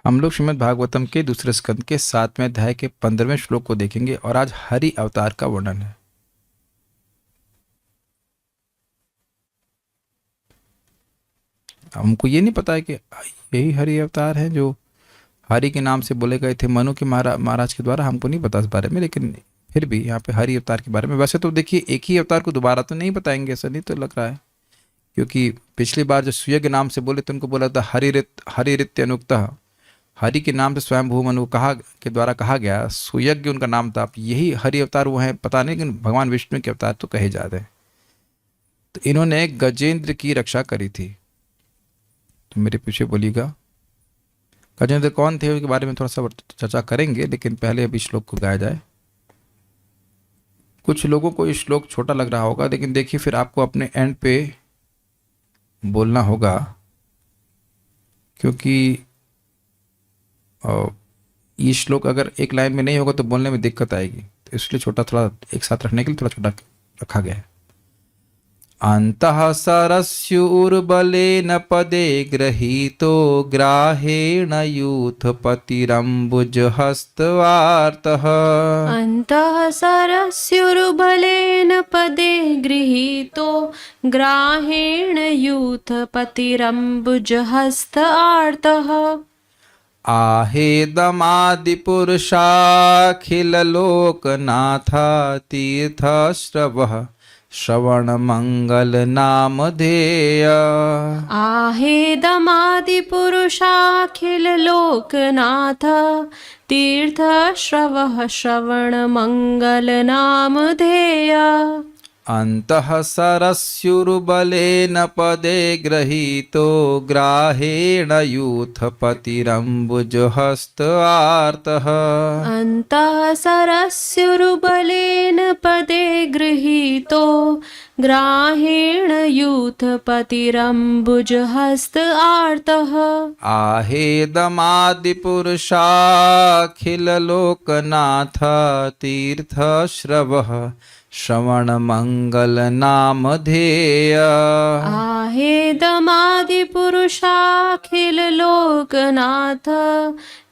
हम लोग श्रीमद् भागवतम के दूसरे स्कंद के 7वें अध्याय के 15वें श्लोक को देखेंगे और आज हरि अवतार का वर्णन है। हमको ये नहीं पता है कि यही हरि अवतार है जो हरि के नाम से बोले गए थे मनु के महाराज के द्वारा। हमको नहीं पता इस बारे में, लेकिन फिर भी यहाँ पे हरि अवतार के बारे में। वैसे तो देखिए, एक ही अवतार को दोबारा तो नहीं बताएंगे, ऐसा नहीं तो लग रहा है, क्योंकि पिछली बार जो सुयज्ञ नाम से बोले तो उनको बोला था हरिरित्य अनुक्तः। हरि के नाम से स्वयं भू मनु कहा के द्वारा कहा गया, सुयज्ञ उनका नाम था। अब यही हरि अवतार वो हैं पता नहीं, लेकिन भगवान विष्णु के अवतार तो कहे जाते हैं। तो इन्होंने गजेंद्र की रक्षा करी थी। तो मेरे पीछे बोलिएगा गजेंद्र कौन थे, उनके बारे में थोड़ा सा चर्चा करेंगे, लेकिन पहले अभी श्लोक को गाया जाए। कुछ लोगों को ये श्लोक छोटा लग रहा होगा, लेकिन देखिए फिर आपको अपने एंड पे बोलना होगा, क्योंकि ये श्लोक अगर एक लाइन में नहीं होगा तो बोलने में दिक्कत आएगी। तो इसलिए छोटा थोड़ा एक साथ रखने के लिए थोड़ा छोटा रखा गया है। अंतः सरस्युर्बलेन पदे गृहीतो ग्राहेण यूथपतिरम्बुजहस्तवार्तः। अन्तः सरस्युर्बलेन पदे गृहीतो ग्राहेण यूथपतिरम्बुजहस्त आर्तः। आहेदमादिपुरुषाखिललोकनाथा तीर्थश्रवः श्रवणमंगल नामधेय। आहेदमादिपुरुषाखिल लोकनाथ तीर्थश्रवः श्रवणमङ्गल नामधेय। अंतः सरस्युर्बलेन पदे गृहीतो ग्राहेण यूथपतिरम्बुजहस्त आर्तः। अन्तः सरस्युर्बलेन पदे गृहीतो ग्राहेण यूथपतिरम्बुजहस्त आर्तः। आहेदमादिपुरुषाखिललोकनाथ तीर्थश्रवः श्रवणमंगल नामधेय। आहेदमादिपुरुषाखिल लोकनाथ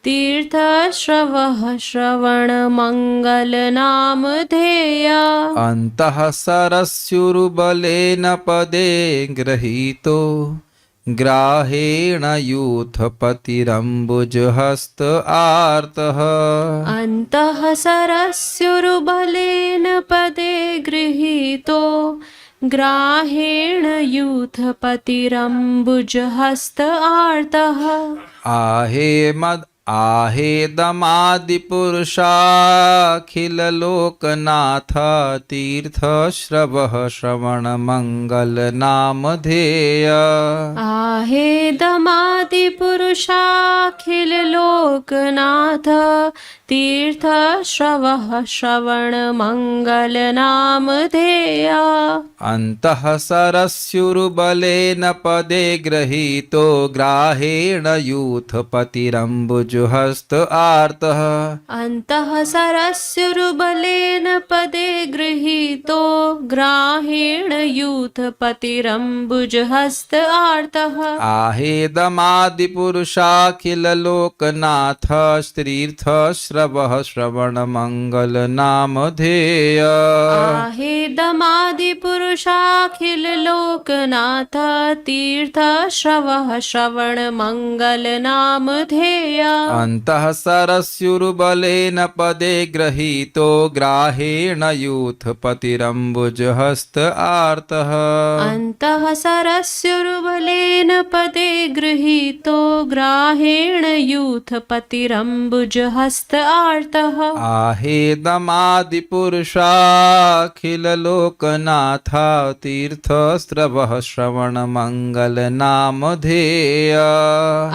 तीर्थश्रवः श्रवणमंगल नामधेय। अंतः सरस्युर्बलेन पदे गृहीतो ग्राहेण यूथपतिरम्बुजहस्त आर्तः। अन्तः सरस्युर्बलेन पदे गृहीतो ग्राहेण यूथपतिरम्बुजहस्त आर्तः। आहेदमादिपुरुषाखिललोकनाथ तीर्थश्रवः श्रवणमंगल नामधेय। आहेदमादिपुरुषाखिल लोकनाथ तीर्थश्रवः श्रवणमंगल नामधेय। अंतः सरस्युर्बलेन पदे गृहीतो ग्राहेण यूथपतिरम्बुजहस्त आर्तः। अन्तः सरस्युर्बलेन पदे गृहीतो ग्राहेण यूथपतिरम्बुजहस्त आर्तः। आहेदमादिपुरुषाखिललोकनाथ तीर्थश्रवः श्रवणमंगल नामधेय। आहेदमादिपुरुषाखिल लोकनाथ तीर्थश्रवः श्रवणमंगल नामधेय। अंतः सरस्युर्बलेन पदे गृहीतो ग्राहेण यूथपतिरम्बुजहस्त आर्तः। अन्तः सरस्युर्बलेन पदे गृहीतो ग्राहेण यूथपतिरम्बुजहस्त आर्तः। आहेदमादिपुरुषाखिललोकनाथ तीर्थश्रवः श्रवणमंगल नामधेय।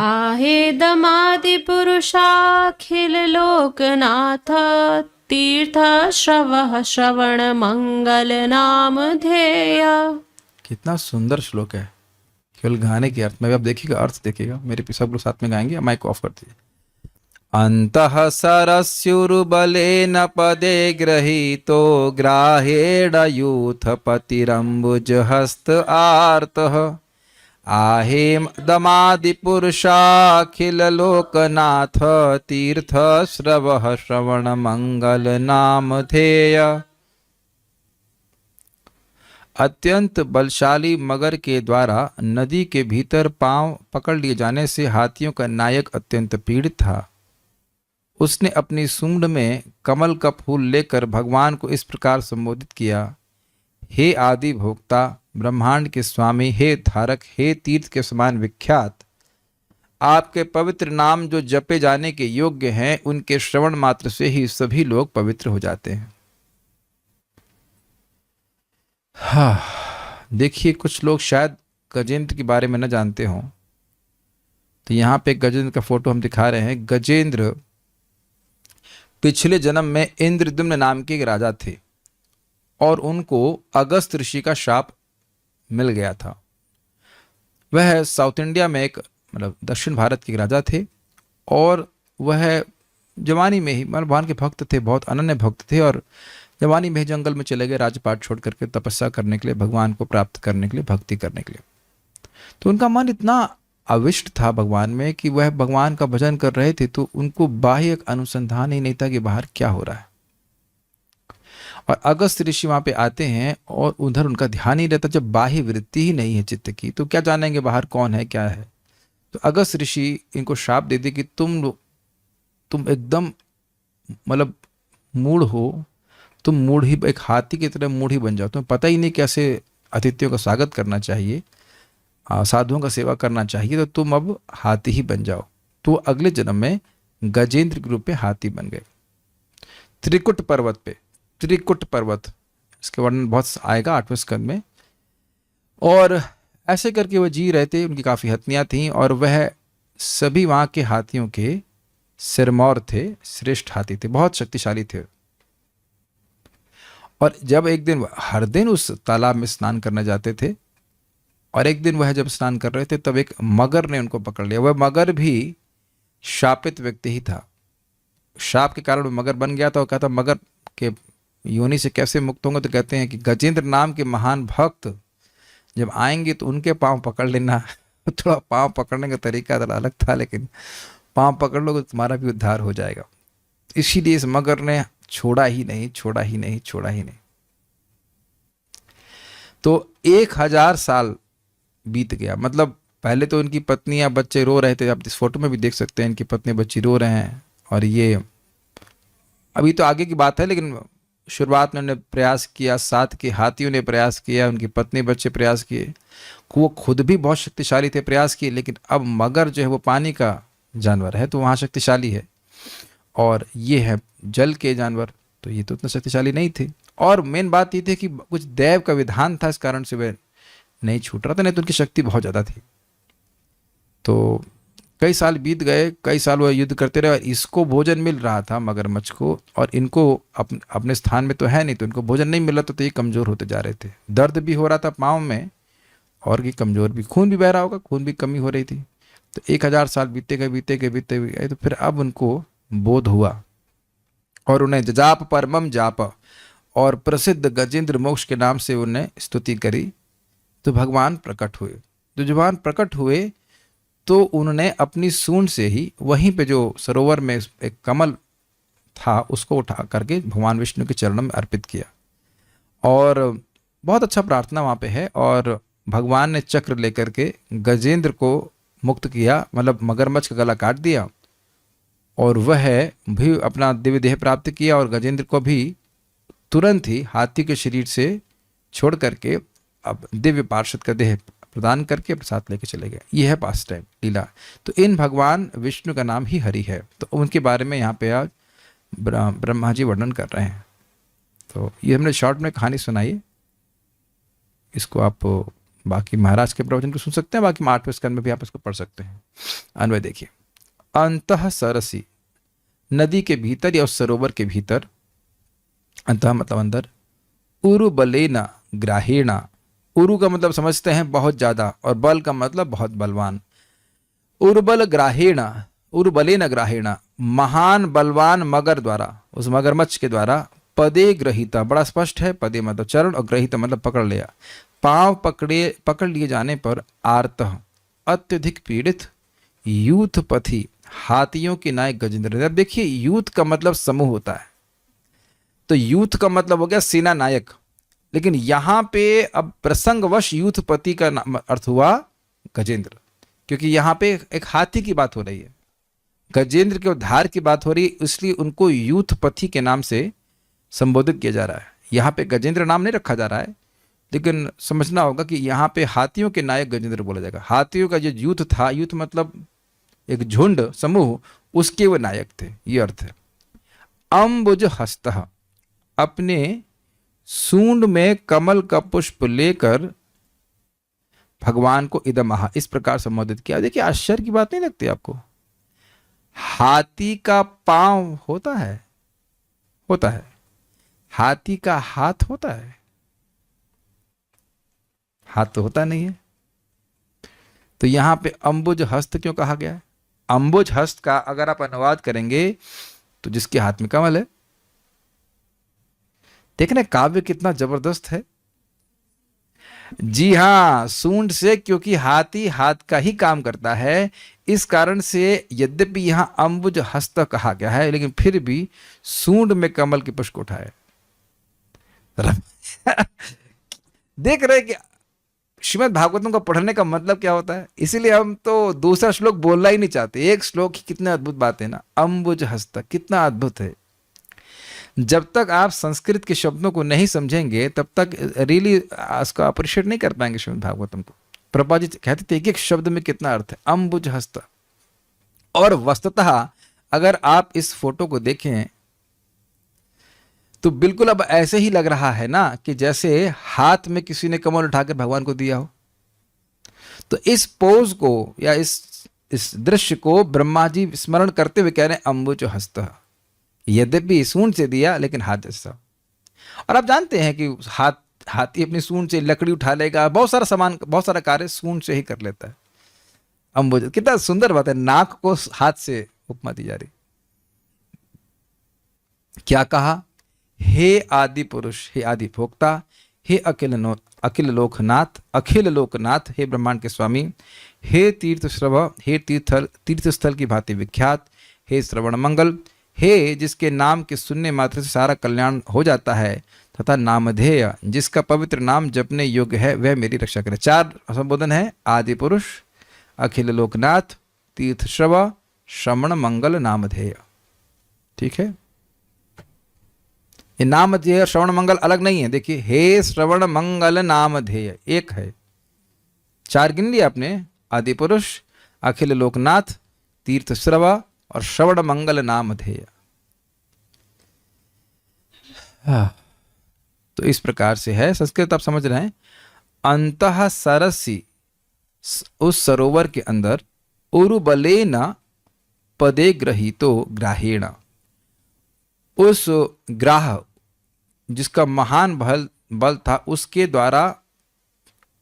आहेदमादिपुरुषाखिल लोकनाथ तीर्थश्रवः श्रवणमंगल नामधेय। कितना सुंदर श्लोक है, केवल गाने के अर्थ में। अब देखिएगा, अर्थ देखिएगा, मेरे पीछे सब लोग साथ में गाएंगे। माइक ऑफ कर दीजिए। अंतः सरस्युर्बलेन पदे गृहीतो ग्राहेण यूथपतिरम्बुजहस्त आर्तः। आहेम दमादि पुरुषाखिल लोकनाथ तीर्थ श्रवः श्रवण मंगल नाम धेय। अत्यंत बलशाली मगर के द्वारा नदी के भीतर पांव पकड़ लिए जाने से हाथियों का नायक अत्यंत पीड़ित था। उसने अपनी सूंड में कमल का फूल लेकर भगवान को इस प्रकार संबोधित किया, हे आदि भोक्ता, ब्रह्मांड के स्वामी, हे धारक, हे तीर्थ के समान विख्यात, आपके पवित्र नाम जो जपे जाने के योग्य हैं, उनके श्रवण मात्र से ही सभी लोग पवित्र हो जाते हैं। हाँ, देखिए कुछ लोग शायद गजेंद्र के बारे में न जानते हों, तो यहाँ पे गजेंद्र का फोटो हम दिखा रहे हैं। गजेंद्र पिछले जन्म में इंद्रद्युम्न नाम के एक राजा थे और उनको अगस्त ऋषि का शाप मिल गया था। वह साउथ इंडिया में एक दक्षिण भारत के राजा थे और वह जवानी में ही भगवान के भक्त थे, बहुत अनन्य भक्त थे और जवानी में ही जंगल में चले गए राजपाट छोड़ करके तपस्या करने के लिए, भगवान को प्राप्त करने के लिए, भक्ति करने के लिए। तो उनका मन इतना अविष्ट था भगवान में कि वह भगवान का भजन कर रहे थे तो उनको बाह्य अनुसंधान ही नहीं था कि बाहर क्या हो रहा है। और अगस्त ऋषि वहां पे आते हैं और उधर उनका ध्यान ही रहता। जब बाह्य वृत्ति ही नहीं है चित्त की तो क्या जानेंगे बाहर कौन है क्या है। तो अगस्त ऋषि इनको शाप दे दे कि तुम एकदम मूढ़ हो, तुम मूढ़ ही, एक हाथी की तरह मूढ़ ही बन जाओ। तुम्हें पता ही नहीं कैसे अतिथियों का स्वागत करना चाहिए, साधुओं का सेवा करना चाहिए, तो तुम अब हाथी ही बन जाओ। तो अगले जन्म में गजेंद्र के रूप में हाथी बन गए। त्रिकुट पर्वत पे, त्रिकुट पर्वत, इसके वर्णन बहुत आएगा 8वें स्कंद में। और ऐसे करके वह जी रहे थे। उनकी काफ़ी हथनियाँ थीं और वह सभी वहाँ के हाथियों के सिरमौर थे, श्रेष्ठ हाथी थे, बहुत शक्तिशाली थे। और जब एक दिन, हर दिन उस तालाब में स्नान करने जाते थे और एक दिन वह जब स्नान कर रहे थे तब एक मगर ने उनको पकड़ लिया। वह मगर भी शापित व्यक्ति ही था, शाप के कारण वो मगर बन गया था। और कहता मगर के योनि से कैसे मुक्त होंगे, तो कहते हैं कि गजेंद्र नाम के महान भक्त जब आएंगे तो उनके पांव पकड़ लेना। थोड़ा पांव पकड़ने का तरीका थोड़ा अलग था, लेकिन पांव पकड़ लोगे तो तुम्हारा भी उद्धार हो जाएगा। इसीलिए इस मगर ने छोड़ा ही नहीं, छोड़ा ही नहीं, छोड़ा ही नहीं। तो 1000 साल बीत गया। पहले तो उनकी पत्नियां बच्चे रो रहे थे, आप इस फोटो में भी देख सकते हैं, इनकी पत्नी बच्ची रो रहे हैं। और ये अभी तो आगे की बात है, लेकिन शुरुआत में उन्होंने प्रयास किया, साथ के हाथियों ने प्रयास किया, उनकी पत्नी बच्चे प्रयास किए, वो खुद भी बहुत शक्तिशाली थे, प्रयास किए। लेकिन अब मगर जो है वो पानी का जानवर है तो वहाँ शक्तिशाली है, और ये है जल के जानवर तो ये तो उतना शक्तिशाली नहीं थे। और मेन बात ये थी कि कुछ दैव का विधान था, इस कारण से वह नहीं छूट रहा था, नहीं तो उनकी शक्ति बहुत ज़्यादा थी। तो कई साल बीत गए, कई साल वह युद्ध करते रहे और इसको भोजन मिल रहा था मगरमच्छ को, और इनको अपने स्थान में तो है नहीं, तो इनको भोजन नहीं मिल रहा, तो ये कमज़ोर होते जा रहे थे। दर्द भी हो रहा था पाँव में और ये कमज़ोर भी, खून भी बह रहा होगा, खून भी कमी हो रही थी। तो 1000 साल बीते गए, तो फिर अब उनको बोध हुआ और उन्हें जाप परमम जाप और प्रसिद्ध गजेंद्र मोक्ष के नाम से उन्हें स्तुति करी। तो भगवान प्रकट हुए। तो जब भगवान प्रकट हुए तो उन्होंने अपनी सूंड से ही वहीं पे जो सरोवर में एक कमल था उसको उठा करके भगवान विष्णु के चरणों में अर्पित किया, और बहुत अच्छा प्रार्थना वहाँ पे है। और भगवान ने चक्र लेकर के गजेंद्र को मुक्त किया, मगरमच्छ का गला काट दिया, और वह भी अपना दिव्य देह प्राप्त किया, और गजेंद्र को भी तुरंत ही हाथी के शरीर से छोड़ करके अब दिव्य पार्षद का देह प्रदान करके अपने साथ लेके चले गए। यह है पास टाइम लीला। तो इन भगवान विष्णु का नाम ही हरि है। तो उनके बारे में यहाँ पे आज ब्रह्मा जी वर्णन कर रहे हैं। तो ये हमने शॉर्ट में कहानी सुनाई, इसको आप बाकी महाराज के प्रवचन को सुन सकते हैं, बाकी 8वें स्कंद में भी आप इसको पढ़ सकते हैं। अन्वय देखिए, अंतः सरसी, नदी के भीतर या उस सरोवर के भीतर, अंतः मतलब अंदर, उरु बलेना ग्राहीणा, उरु का मतलब समझते हैं बहुत ज्यादा, और बल का मतलब बहुत बलवान। उर्बल ग्राहीणा, उर्बलेन ग्राहीणा, महान बलवान मगर द्वारा, उस मगरमच्छ के द्वारा, पदे ग्रहिता, बड़ा स्पष्ट है, पदे मतलब चरण और ग्रहिता मतलब पकड़ लिया, पांव पकड़ लिए जाने पर, आर्तः अत्यधिक पीड़ित यूथपथी हाथियों के नायक गजेंद्र। अब देखिए यूथ का मतलब समूह होता है, तो यूथ का मतलब हो गया सेना नायक, लेकिन यहां पे अब प्रसंगवश यूथपति का अर्थ हुआ गजेंद्र, क्योंकि यहां पे एक हाथी की बात हो रही है, गजेंद्र के उद्धार की बात हो रही है, इसलिए उनको यूथपति के नाम से संबोधित किया जा रहा है। यहाँ पे गजेंद्र नाम नहीं रखा जा रहा है, लेकिन समझना होगा कि यहाँ पे हाथियों के नायक गजेंद्र बोला जाएगा। हाथियों का जो यूथ था, यूथ मतलब एक झुंड समूह, उसके वो नायक थे, ये अर्थ है। अम्बुज हस्तः, अपने सूंड में कमल का पुष्प लेकर भगवान को इदमह इस प्रकार संबोधित किया। देखिए आश्चर्य की बात नहीं लगती आपको? हाथी का पांव होता है, होता है, हाथी का हाथ होता है? हाथ तो होता नहीं है। तो यहां पे अंबुज हस्त क्यों कहा गया है? अंबुज हस्त का अगर आप अनुवाद करेंगे तो जिसके हाथ में कमल है। देखना काव्य कितना जबरदस्त है। जी हां, सूंड से, क्योंकि हाथी हाथ का ही काम करता है, इस कारण से यद्यपि यहां अंबुज हस्त कहा गया है, लेकिन फिर भी सूंड में कमल के पुष्प उठाए। देख रहे कि श्रीमद् भागवतम को पढ़ने का मतलब क्या होता है। इसीलिए हम तो दूसरा श्लोक बोलना ही नहीं चाहते। एक श्लोक ही कितने अद्भुत बात है ना, अंबुज हस्त कितना अद्भुत है। जब तक आप संस्कृत के शब्दों को नहीं समझेंगे तब तक रियली उसका अप्रिशिएट नहीं कर पाएंगे श्रीमद् भागवतम को। प्रभुपाद जी कहते थे एक एक शब्द में कितना अर्थ है, अंबुज हस्त। और वस्तुतः अगर आप इस फोटो को देखें तो बिल्कुल अब ऐसे ही लग रहा है ना कि जैसे हाथ में किसी ने कमल उठाकर भगवान को दिया हो। तो इस पोज को या इस दृश्य को ब्रह्मा जी स्मरण करते हुए कह रहे हैं अंबुज हस्त, यद्यपि सूंड से दिया लेकिन हाथ जैसा। और आप जानते हैं कि हाथी अपनी सूंड से लकड़ी उठा लेगा, बहुत सारा सामान, बहुत सारा कार्य सूंड से ही कर लेता है। अंबुज कितना सुंदर बात है, नाक को हाथ से उपमा दी जा रही। क्या कहा? हे आदि पुरुष, हे आदि भोक्ता, हे अखिल लोकनाथ, अखिल लोकनाथ, हे ब्रह्मांड के स्वामी, हे तीर्थ श्रव, हे तीर्थ स्थल की भांति विख्यात, हे श्रवण मंगल, हे जिसके नाम के सुनने मात्र से सारा कल्याण हो जाता है, तथा नामधेय जिसका पवित्र नाम जपने योग्य है, वह मेरी रक्षा करे। 4 संबोधन है, आदि पुरुष, अखिल लोकनाथ, तीर्थ श्रव, श्रवण मंगल, नामधेय। ठीक है, ये नामधेय श्रवण मंगल अलग नहीं है। देखिए, हे श्रवण मंगल नामधेय एक है। 4 गिन लिया आपने, आदि पुरुष, अखिल लोकनाथ, तीर्थ श्रव और श्रवण मंगल नामधेय। तो इस प्रकार से है। संस्कृत आप समझ रहे हैं। अंतः सरसी, उस सरोवर के अंदर, उरुबलेन पदे ग्रहीतो ग्राहेण, उस ग्राह जिसका महान बल था उसके द्वारा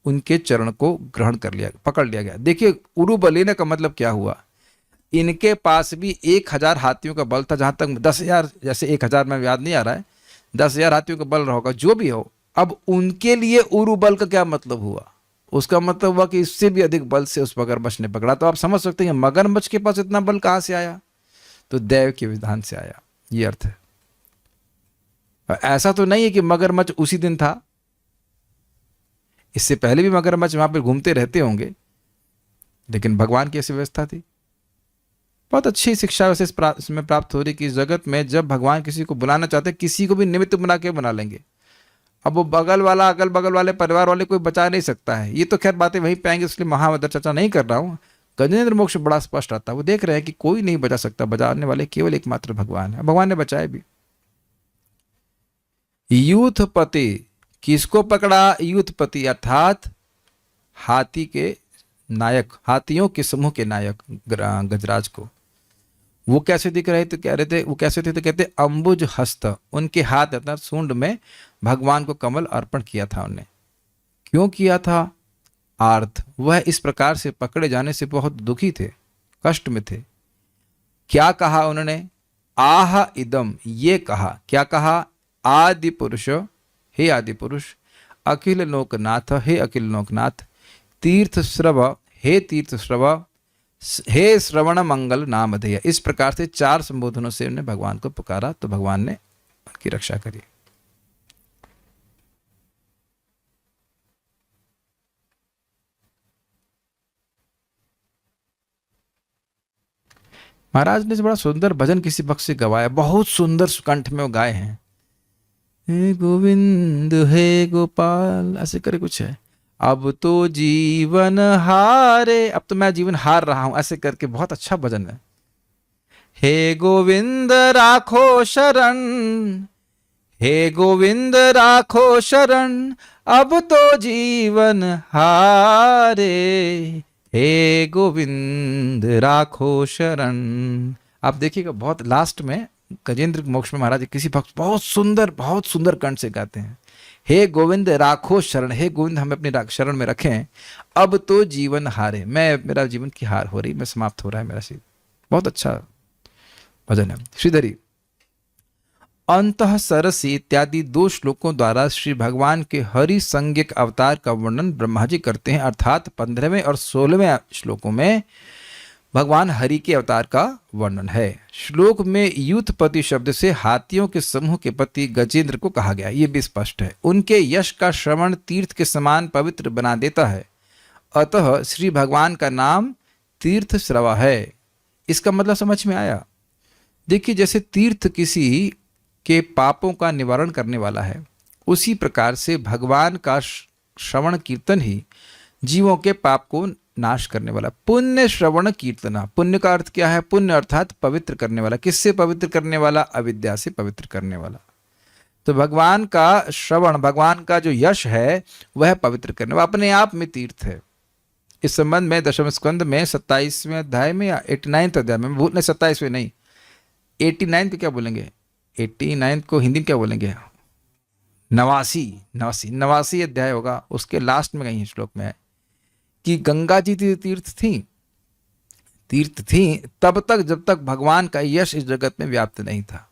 उनके चरण को ग्रहण कर लिया, पकड़ लिया गया। देखिए उरुबलेन का मतलब क्या हुआ? इनके पास भी 1000 हाथियों का बल था, जहां तक 10,000, जैसे 1000 में याद नहीं आ रहा है, 10,000 हाथियों का बल होगा, जो भी हो। अब उनके लिए उरुबल का क्या मतलब हुआ? उसका मतलब हुआ कि इससे भी अधिक बल से उस मगरमच्छ ने पकड़ा। तो आप समझ सकते हैं मगरमच्छ के पास इतना बल कहां से आया? तो दैव के विधान से आया, ये अर्थ है। ऐसा तो नहीं है कि मगरमच्छ उसी दिन था, इससे पहले भी मगरमच्छ वहां पर घूमते रहते होंगे, लेकिन भगवान की ऐसी व्यवस्था थी। बहुत अच्छी शिक्षा वैसे इसमें प्राप्त हो रही कि जगत में जब भगवान किसी को बुलाना चाहते, किसी को भी निमित्त बना के बुला लेंगे। अब वो बगल वाला, अगल बगल वाले परिवार वाले कोई बचा नहीं सकता है। ये तो खैर बातें वहीं पाएंगे, इसलिए महावदर चर्चा नहीं कर रहा हूं। गजेंद्र मोक्ष बड़ा स्पष्ट आता है, वो देख रहे हैं कि कोई नहीं बचा सकता, बचाने वाले केवल एकमात्र भगवान है। भगवान ने बचाए भी। यूथपति, किसको पकड़ा? यूथपति अर्थात हाथी के नायक, हाथियों के समूह के नायक गजराज को। वो कैसे दिख रहे थे? कह रहे थे वो कैसे थे? तो कहते अंबुज हस्त, उनके हाथ अर्थात सूंड में भगवान को कमल अर्पण किया था उन्होंने। क्यों किया था? आर्थ, वह इस प्रकार से पकड़े जाने से बहुत दुखी थे, कष्ट में थे। क्या कहा उन्होंने? आह इदम, ये कहा। क्या कहा? आदि पुरुष, हे आदि पुरुष, अखिल लोकनाथ, हे अखिल लोकनाथ, तीर्थ श्रव, हे तीर्थ श्रव, हे श्रवण मंगल नामधेय। इस प्रकार से 4 संबोधनों से उन्होंने भगवान को पुकारा, तो भगवान ने उनकी रक्षा करी। महाराज ने बड़ा सुंदर भजन किसी भक्त से गवाया, बहुत सुंदर सुकंठ में वो गाए हैं। हे गोविंद हे गोपाल, ऐसे करे कुछ है। अब तो जीवन हारे, अब तो मैं जीवन हार रहा हूं, ऐसे करके बहुत अच्छा भजन है। हे गोविंद राखो शरण, हे गोविंद राखो शरण, अब तो जीवन हारे, हे गोविंद राखो शरण। आप देखिएगा बहुत लास्ट में गजेंद्र मोक्ष में महाराज किसी भक्त बहुत सुंदर कंठ से गाते हैं, हे गोविंद राखो शरण, हे गोविंद हमें अपनी शरण में रखें, अब तो जीवन हारे, मेरा जीवन की हार हो रही, मैं समाप्त हो रहा है मेरा शरीर। बहुत अच्छा भजन है। श्रीधरी अंतः सरसी इत्यादि 2 श्लोकों द्वारा श्री भगवान के हरि संज्ञक अवतार का वर्णन ब्रह्मा जी करते हैं, अर्थात 15वें और 16वें श्लोकों में भगवान हरि के अवतार का वर्णन है। श्लोक में यूथपति शब्द से हाथियों के समूह के पति गजेंद्र को कहा गया, ये भी स्पष्ट है। उनके यश का श्रवण तीर्थ के समान पवित्र बना देता है, अतः श्री भगवान का नाम तीर्थ श्रवा है। इसका मतलब समझ में आया? देखिए, जैसे तीर्थ किसी के पापों का निवारण करने वाला है, उसी प्रकार से भगवान का श्रवण कीर्तन ही जीवों के पाप को नाश करने वाला। पुण्य श्रवण कीर्तना, पुण्य का अर्थ क्या है? पुण्य अर्थात पवित्र करने वाला। किससे पवित्र करने वाला? अविद्या से पवित्र करने वाला। तो भगवान का श्रवण, भगवान का जो यश है वह पवित्र करने वाला, अपने आप में तीर्थ है। इस संबंध में दशम स्कंद में 27वें अध्याय में या 89वें अध्याय में, भूलने 27वें नहीं, 89 को क्या बोलेंगे? 89 को हिंदी में क्या बोलेंगे? 89 अध्याय होगा, उसके लास्ट में कहीं श्लोक में है कि गंगा जी तीर्थ थी तब तक जब तक भगवान का यश इस जगत में व्याप्त नहीं था।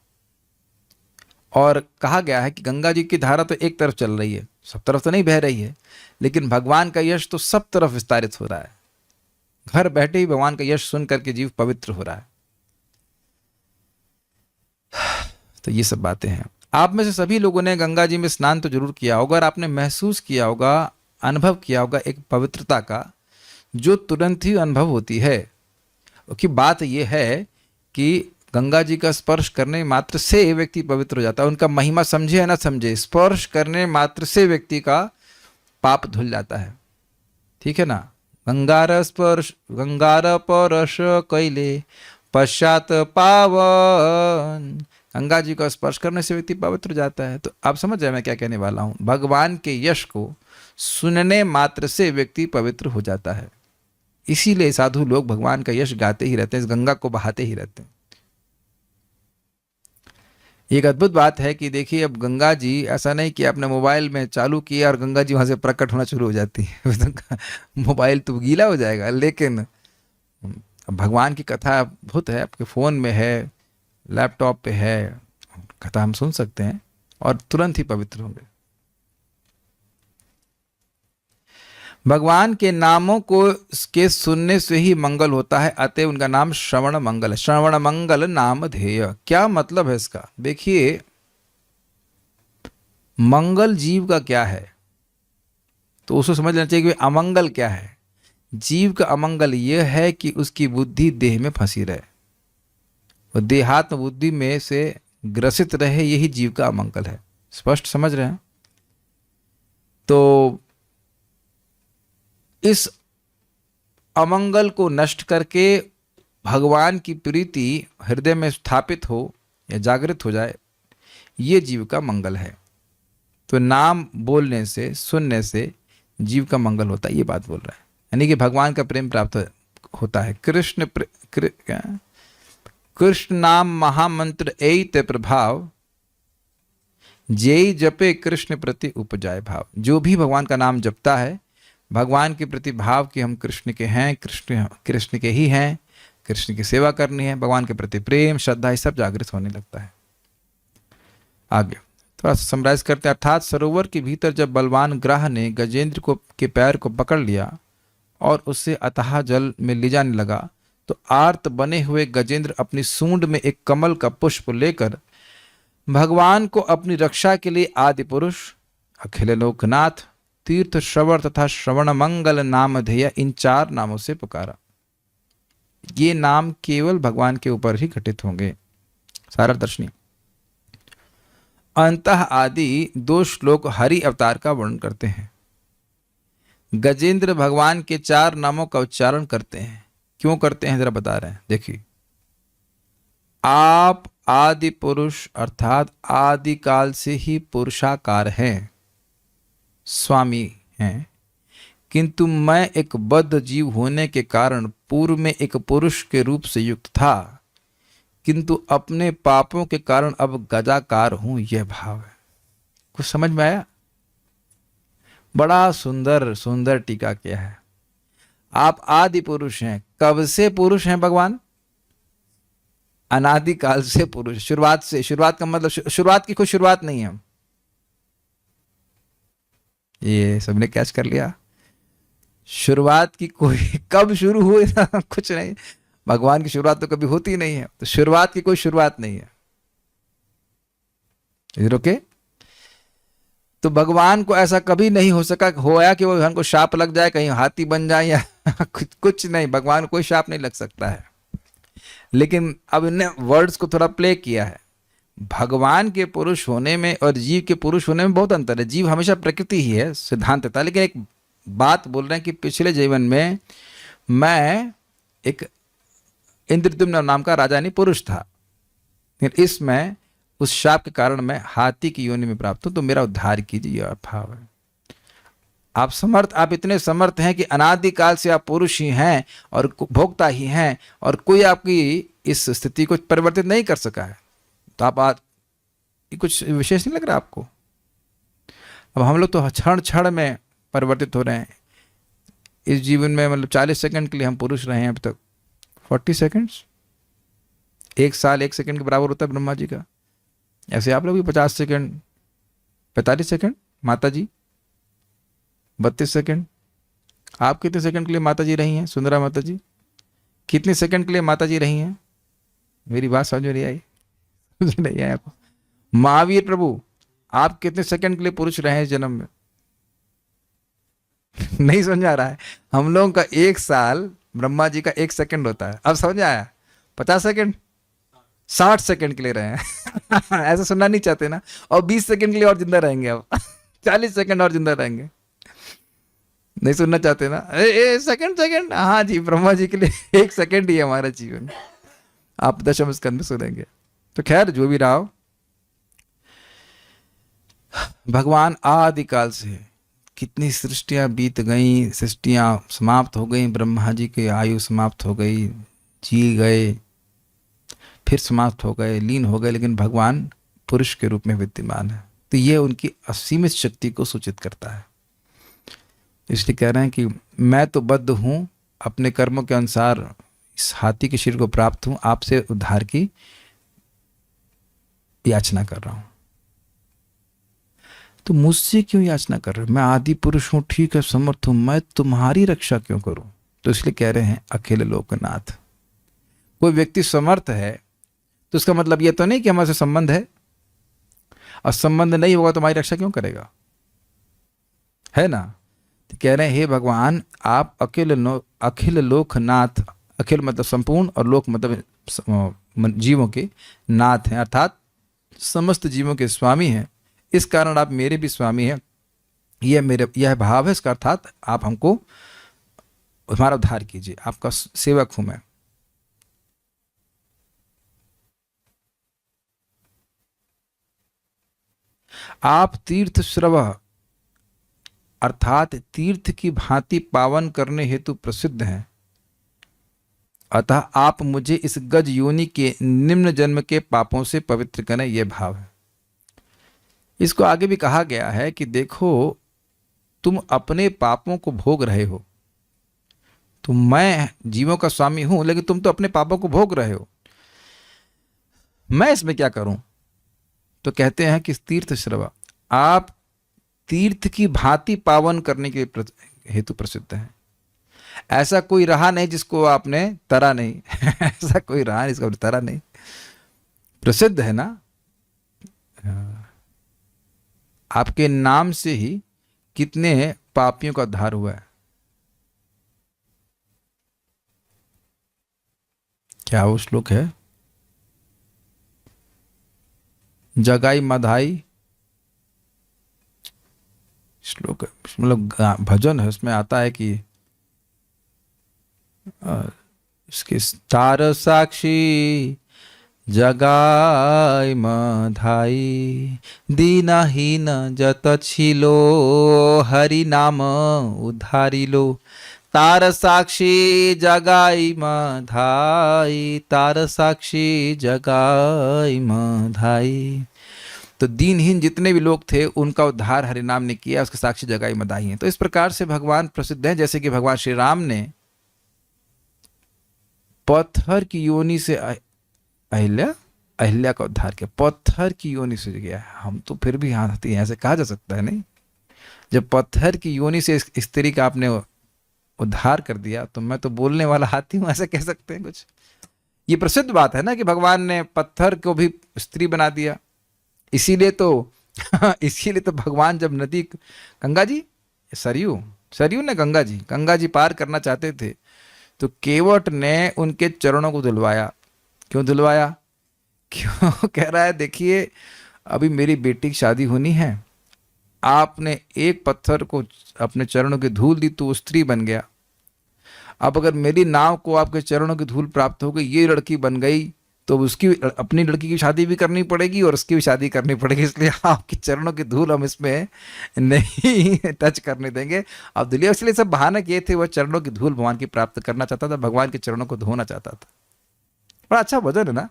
और कहा गया है कि गंगा जी की धारा तो एक तरफ चल रही है, सब तरफ तो नहीं बह रही है, लेकिन भगवान का यश तो सब तरफ विस्तारित हो रहा है। घर बैठे ही भगवान का यश सुन करके जीव पवित्र हो रहा है। तो ये सब बातें हैं। आप में से सभी लोगों ने गंगा जी में स्नान तो जरूर किया होगा और आपने महसूस किया होगा, अनुभव किया होगा एक पवित्रता का, जो तुरंत ही अनुभव होती है। कि बात यह है कि गंगा जी का स्पर्श करने मात्र से व्यक्ति पवित्र हो जाता है। उनका महिमा समझे या ना समझे, स्पर्श करने मात्र से व्यक्ति का पाप धुल जाता है। ठीक है ना? गंगार स्पर्श, गंगार परश कैले पश्चात पावन, गंगा जी का स्पर्श करने से व्यक्ति पवित्र हो जाता है। तो आप समझ जाए मैं क्या कहने वाला हूं। भगवान के यश को सुनने मात्र से व्यक्ति पवित्र हो जाता है। इसीलिए साधु लोग भगवान का यश गाते ही रहते हैं, इस गंगा को बहाते ही रहते हैं। एक अद्भुत बात है कि देखिए, अब गंगा जी ऐसा नहीं कि आपने मोबाइल में चालू किया और गंगा जी वहां से प्रकट होना शुरू हो जाती है। मोबाइल तो गीला हो जाएगा, लेकिन भगवान की कथा बहुत है, आपके फ़ोन में है, लैपटॉप पे है, कथा हम सुन सकते हैं और तुरंत ही पवित्र होंगे। भगवान के नामों को के सुनने से ही मंगल होता है, अतः उनका नाम श्रवण मंगल है। श्रवण मंगल नाम ध्येय। क्या मतलब है इसका? देखिए, मंगल जीव का क्या है तो उसको समझ लेना चाहिए कि अमंगल क्या है। जीव का अमंगल यह है कि उसकी बुद्धि देह में फंसी रहे, और देहात्म बुद्धि में से ग्रसित रहे, यही जीव का अमंगल है। स्पष्ट समझ रहे हैं? तो इस अमंगल को नष्ट करके भगवान की प्रीति हृदय में स्थापित हो या जागृत हो जाए, ये जीव का मंगल है। तो नाम बोलने से, सुनने से जीव का मंगल होता है, ये बात बोल रहा है। यानी कि भगवान का प्रेम प्राप्त होता है। कृष्ण नाम महामंत्र एत प्रभाव, जेई जपे कृष्ण प्रति उपजाए भाव। जो भी भगवान का नाम जपता है, भगवान के प्रति भाव कि हम कृष्ण के हैं, कृष्ण के ही हैं, कृष्ण की सेवा करनी है, भगवान के प्रति प्रेम, श्रद्धा, ये सब जागृत होने लगता है। आगे थोड़ा सा समराइज करते हैं। अर्थात सरोवर के भीतर जब बलवान ग्राह ने गजेंद्र के पैर को पकड़ लिया और उसे अथाह जल में ले जाने लगा, तो आर्त बने हुए गजेंद्र अपनी सूंड में एक कमल का पुष्प लेकर भगवान को अपनी रक्षा के लिए आदि पुरुष, अखिल लोकनाथ, तीर्थ श्रवण तथा श्रवण मंगल नामधेय इन 4 नामों से पुकारा। ये नाम केवल भगवान के ऊपर ही घटित होंगे। सारा दर्शनी अंतः आदि 2 श्लोक हरि अवतार का वर्णन करते हैं। गजेंद्र भगवान के 4 नामों का उच्चारण करते हैं। क्यों करते हैं जरा बता रहे हैं, देखिए। आप आदि पुरुष अर्थात आदि काल से ही पुरुषाकार हैं, स्वामी हैं, किंतु मैं एक बद्ध जीव होने के कारण पूर्व में एक पुरुष के रूप से युक्त था, किंतु अपने पापों के कारण अब गजाकार हूं, यह भाव है। कुछ समझ में आया? बड़ा सुंदर सुंदर टीका किया है। आप आदि पुरुष हैं। कब से पुरुष हैं भगवान? अनादि काल से पुरुष, शुरुआत से। शुरुआत का मतलब शुरुआत की कोई शुरुआत नहीं है। ये सबने कैच कर लिया? शुरुआत की कोई कब शुरू हुई था कुछ नहीं। भगवान की शुरुआत तो कभी होती नहीं है, तो शुरुआत की कोई शुरुआत नहीं है। इधर ओके? तो भगवान को ऐसा कभी नहीं हो सका होया कि वो भगवान को शाप लग जाए, कहीं हाथी बन जाए या कुछ नहीं। भगवान को कोई शाप नहीं लग सकता है। लेकिन अब इन्हें वर्ड्स को थोड़ा प्ले किया है। भगवान के पुरुष होने में और जीव के पुरुष होने में बहुत अंतर है। जीव हमेशा प्रकृति ही है, सिद्धांतता। लेकिन एक बात बोल रहे हैं कि पिछले जीवन में मैं एक इंद्रद्युम्न नाम का राजा नहीं पुरुष था, लेकिन इसमें उस शाप के कारण मैं हाथी की योनि में प्राप्त हूं, तो मेरा उद्धार कीजिए। यह भाव है। आप इतने समर्थ हैं कि अनादिकाल से आप पुरुष ही हैं और भोक्ता ही हैं, और कोई आपकी इस स्थिति को परिवर्तित नहीं कर सका है। तो आप कुछ विशेष नहीं लग रहा आपको? अब हम लोग तो क्षण क्षण में परिवर्तित हो रहे हैं। इस जीवन में मतलब 40 सेकंड के लिए हम पुरुष रहे हैं अब तक। 40 सेकंड्स, 1 साल 1 सेकंड के बराबर होता है ब्रह्मा जी का। ऐसे आप लोग भी 50 सेकंड, 45 सेकंड, माता जी 32 सेकंड। आप कितने सेकंड के लिए माता जी रही हैं? सुंदरा माता जी कितने सेकंड के लिए माता जी रही हैं? मेरी बात समझ में नहीं आई? नहीं आया आपको? महावीर प्रभु आप कितने सेकंड के लिए पुरुष रहे हैं इस जन्म में? नहीं समझ आ रहा है? हम लोगों का 1 साल ब्रह्मा जी का 1 सेकंड होता है। अब समझ आया? 50 सेकंड 60 सेकंड के लिए रहे हैं। ऐसा सुनना नहीं चाहते ना? और 20 सेकंड के लिए और जिंदा रहेंगे। अब 40 सेकंड और जिंदा रहेंगे। नहीं सुनना चाहते ना? सेकंड हाँ जी, ब्रह्मा जी के लिए 1 सेकंड ही है हमारा जीवन। आप 10वें स्कंद में सुनेंगे। तो खैर जो भी रहा हो, भगवान आदिकाल से कितनी सृष्टियां बीत गई, सृष्टियां समाप्त हो गई, ब्रह्मा जी की आयु समाप्त हो गई, जी गए, फिर समाप्त हो गए, लीन हो गए, लेकिन भगवान पुरुष के रूप में विद्यमान है। तो ये उनकी असीमित शक्ति को सूचित करता है। इसलिए कह रहे हैं कि मैं तो बद्ध हूं, अपने कर्मों के अनुसार इस हाथी के शरीर को प्राप्त हूं, आपसे उद्धार की याचना कर रहा हूं। तो मुझसे क्यों याचना कर रहे हो? मैं आदि पुरुष हूं, ठीक है, समर्थ हूं, मैं तुम्हारी रक्षा क्यों करूं? तो इसलिए कह रहे हैं अखिल लोकनाथ। कोई व्यक्ति समर्थ है तो उसका मतलब यह तो नहीं कि हमारे से संबंध है, और संबंध नहीं होगा तो हमारी रक्षा क्यों करेगा, है ना? तो कह रहे हैं हे भगवान आप अखिल लोकनाथ, अखिल मतलब संपूर्ण और लोक मतलब जीवों के नाथ हैं, अर्थात समस्त जीवों के स्वामी हैं। इस कारण आप मेरे भी स्वामी हैं। यह भाव है इसका, अर्थात आप हमको हमारा उद्धार कीजिए, आपका सेवक हूं मैं। आप तीर्थ श्रव अर्थात तीर्थ की भांति पावन करने हेतु प्रसिद्ध हैं, अतः आप मुझे इस गज योनि के निम्न जन्म के पापों से पवित्र करें, यह भाव है। इसको आगे भी कहा गया है कि देखो तुम अपने पापों को भोग रहे हो, तो मैं जीवों का स्वामी हूं, लेकिन तुम तो अपने पापों को भोग रहे हो, मैं इसमें क्या करूं? तो कहते हैं कि तीर्थ श्रवा, आप तीर्थ की भांति पावन करने के हेतु प्रसिद्ध हैं। ऐसा कोई रहा नहीं जिसको आपने तरा नहीं ऐसा कोई रहा नहीं जिसको आपने तरा नहीं। प्रसिद्ध है ना, आपके नाम से ही कितने पापियों का उद्धार हुआ है। क्या वो श्लोक है? जगाई मधाई श्लोक है, मतलब भजन है, उसमें आता है कि इसके तार साक्षी जगाई मधाई दीनहीन जत छिलो हरि नाम उद्धारिलो। तार साक्षी जगाई मधाई, तार साक्षी जगाई मधाई। तो दीनहीन जितने भी लोग थे उनका उद्धार हरिनाम ने किया, उसके साक्षी जगाई मधाई है। तो इस प्रकार से भगवान प्रसिद्ध हैं। जैसे कि भगवान श्री राम ने पत्थर की योनि से अहिल्या का उद्धार किया, पत्थर की योनि से गया। हम तो फिर भी हाथी हैं, ऐसे कहा जा सकता है नहीं? जब पत्थर की योनि से स्त्री का आपने उद्धार कर दिया तो मैं तो बोलने वाला हाथी हूं, ऐसे कह सकते हैं कुछ। ये प्रसिद्ध बात है ना कि भगवान ने पत्थर को भी स्त्री बना दिया। इसीलिए तो भगवान जब नदी गंगा जी सरयू ने गंगा जी पार करना चाहते थे तो केवट ने उनके चरणों को धुलवाया। क्यों धुलवाया? क्यों? कह रहा है देखिए अभी मेरी बेटी की शादी होनी है, आपने एक पत्थर को अपने चरणों की धूल दी तो वो स्त्री बन गया। अब अगर मेरी नाव को आपके चरणों की धूल प्राप्त हो गई, ये लड़की बन गई, तो उसकी अपनी लड़की की शादी भी करनी पड़ेगी और उसकी भी शादी करनी पड़ेगी। इसलिए आपके चरणों की धूल हम इसमें नहीं टच करने देंगे। अब दुनिया इसलिए सब बहाना किए थे, वह चरणों की धूल भगवान की प्राप्त करना चाहता था, भगवान के चरणों को धोना चाहता था। बड़ा अच्छा भजन है ना,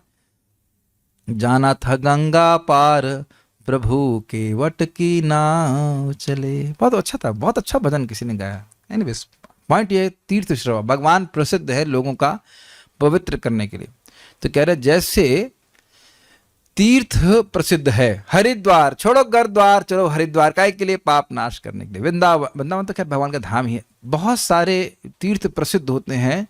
जाना था गंगा पार प्रभु के वट की नाव चले। बहुत अच्छा था, बहुत अच्छा भजन किसी ने गाया। एनीवेज पॉइंट ये तीर्थ श्रवा, भगवान प्रसिद्ध है लोगों का पवित्र करने के लिए। तो कह रहे जैसे तीर्थ प्रसिद्ध है, हरिद्वार छोड़ो घर द्वार चलो हरिद्वार, काय के लिए? पाप नाश करने के लिए। वृंदावन तो खैर भगवान का धाम ही है। बहुत सारे तीर्थ प्रसिद्ध होते हैं,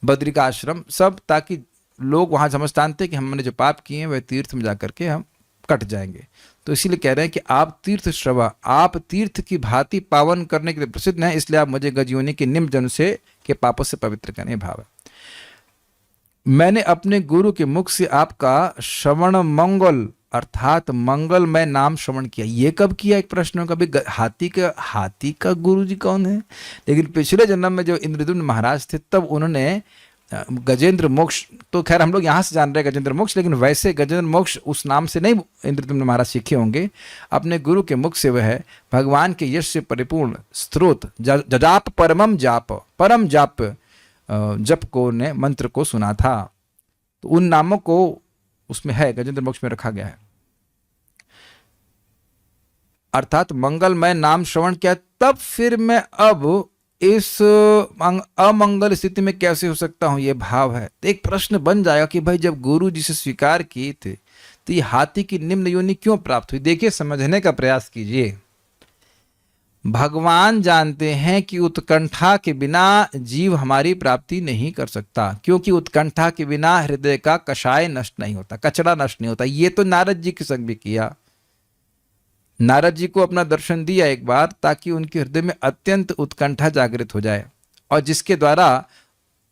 बद्रिकाश्रम सब, ताकि लोग वहां समझते थे कि हमने जो पाप किए हैं वह तीर्थ में जाकर के हम कट जाएंगे। तो इसीलिए कह रहे हैं कि आप तीर्थ श्रवा, आप तीर्थ की भांति पावन करने के लिए प्रसिद्ध हैं, इसलिए आप मुझे गजयोनि के निम्न जन्म से के पापों से पवित्र करने भाव है। मैंने अपने गुरु के मुख से आपका श्रवण मंगल अर्थात मंगलमय नाम श्रवण किया। ये कब किया? एक प्रश्न होगा, भाई हाथी का गुरु जी कौन है? लेकिन पिछले जन्म में जो इंद्रद्युम्न महाराज थे तब उन्होंने गजेंद्र मोक्ष, तो खैर हम लोग यहाँ से जान रहे हैं गजेंद्र मोक्ष, लेकिन वैसे गजेंद्र मोक्ष उस नाम से नहीं इंद्रद्युम्न महाराज सीखे होंगे। अपने गुरु के मुख से वह भगवान के यश से परिपूर्ण स्त्रोत जजाप परमम जाप, परम जाप जप को ने मंत्र को सुना था। तो उन नामों को उसमें है, गजेंद्र मोक्ष में रखा गया है। अर्थात मंगलमय नाम श्रवण किया, तब फिर मैं अब इस अमंगल स्थिति में कैसे हो सकता हूं, ये भाव है। तो एक प्रश्न बन जाएगा कि भाई जब गुरु जी से स्वीकार किए थे तो ये हाथी की निम्न योनि क्यों प्राप्त हुई? देखिए समझने का प्रयास कीजिए। भगवान जानते हैं कि उत्कंठा के बिना जीव हमारी प्राप्ति नहीं कर सकता, क्योंकि उत्कंठा के बिना हृदय का कषाय नष्ट नहीं होता, कचरा नष्ट नहीं होता। ये तो नारद जी के संग भी किया। नारद जी को अपना दर्शन दिया एक बार ताकि उनके हृदय में अत्यंत उत्कंठा जागृत हो जाए और जिसके द्वारा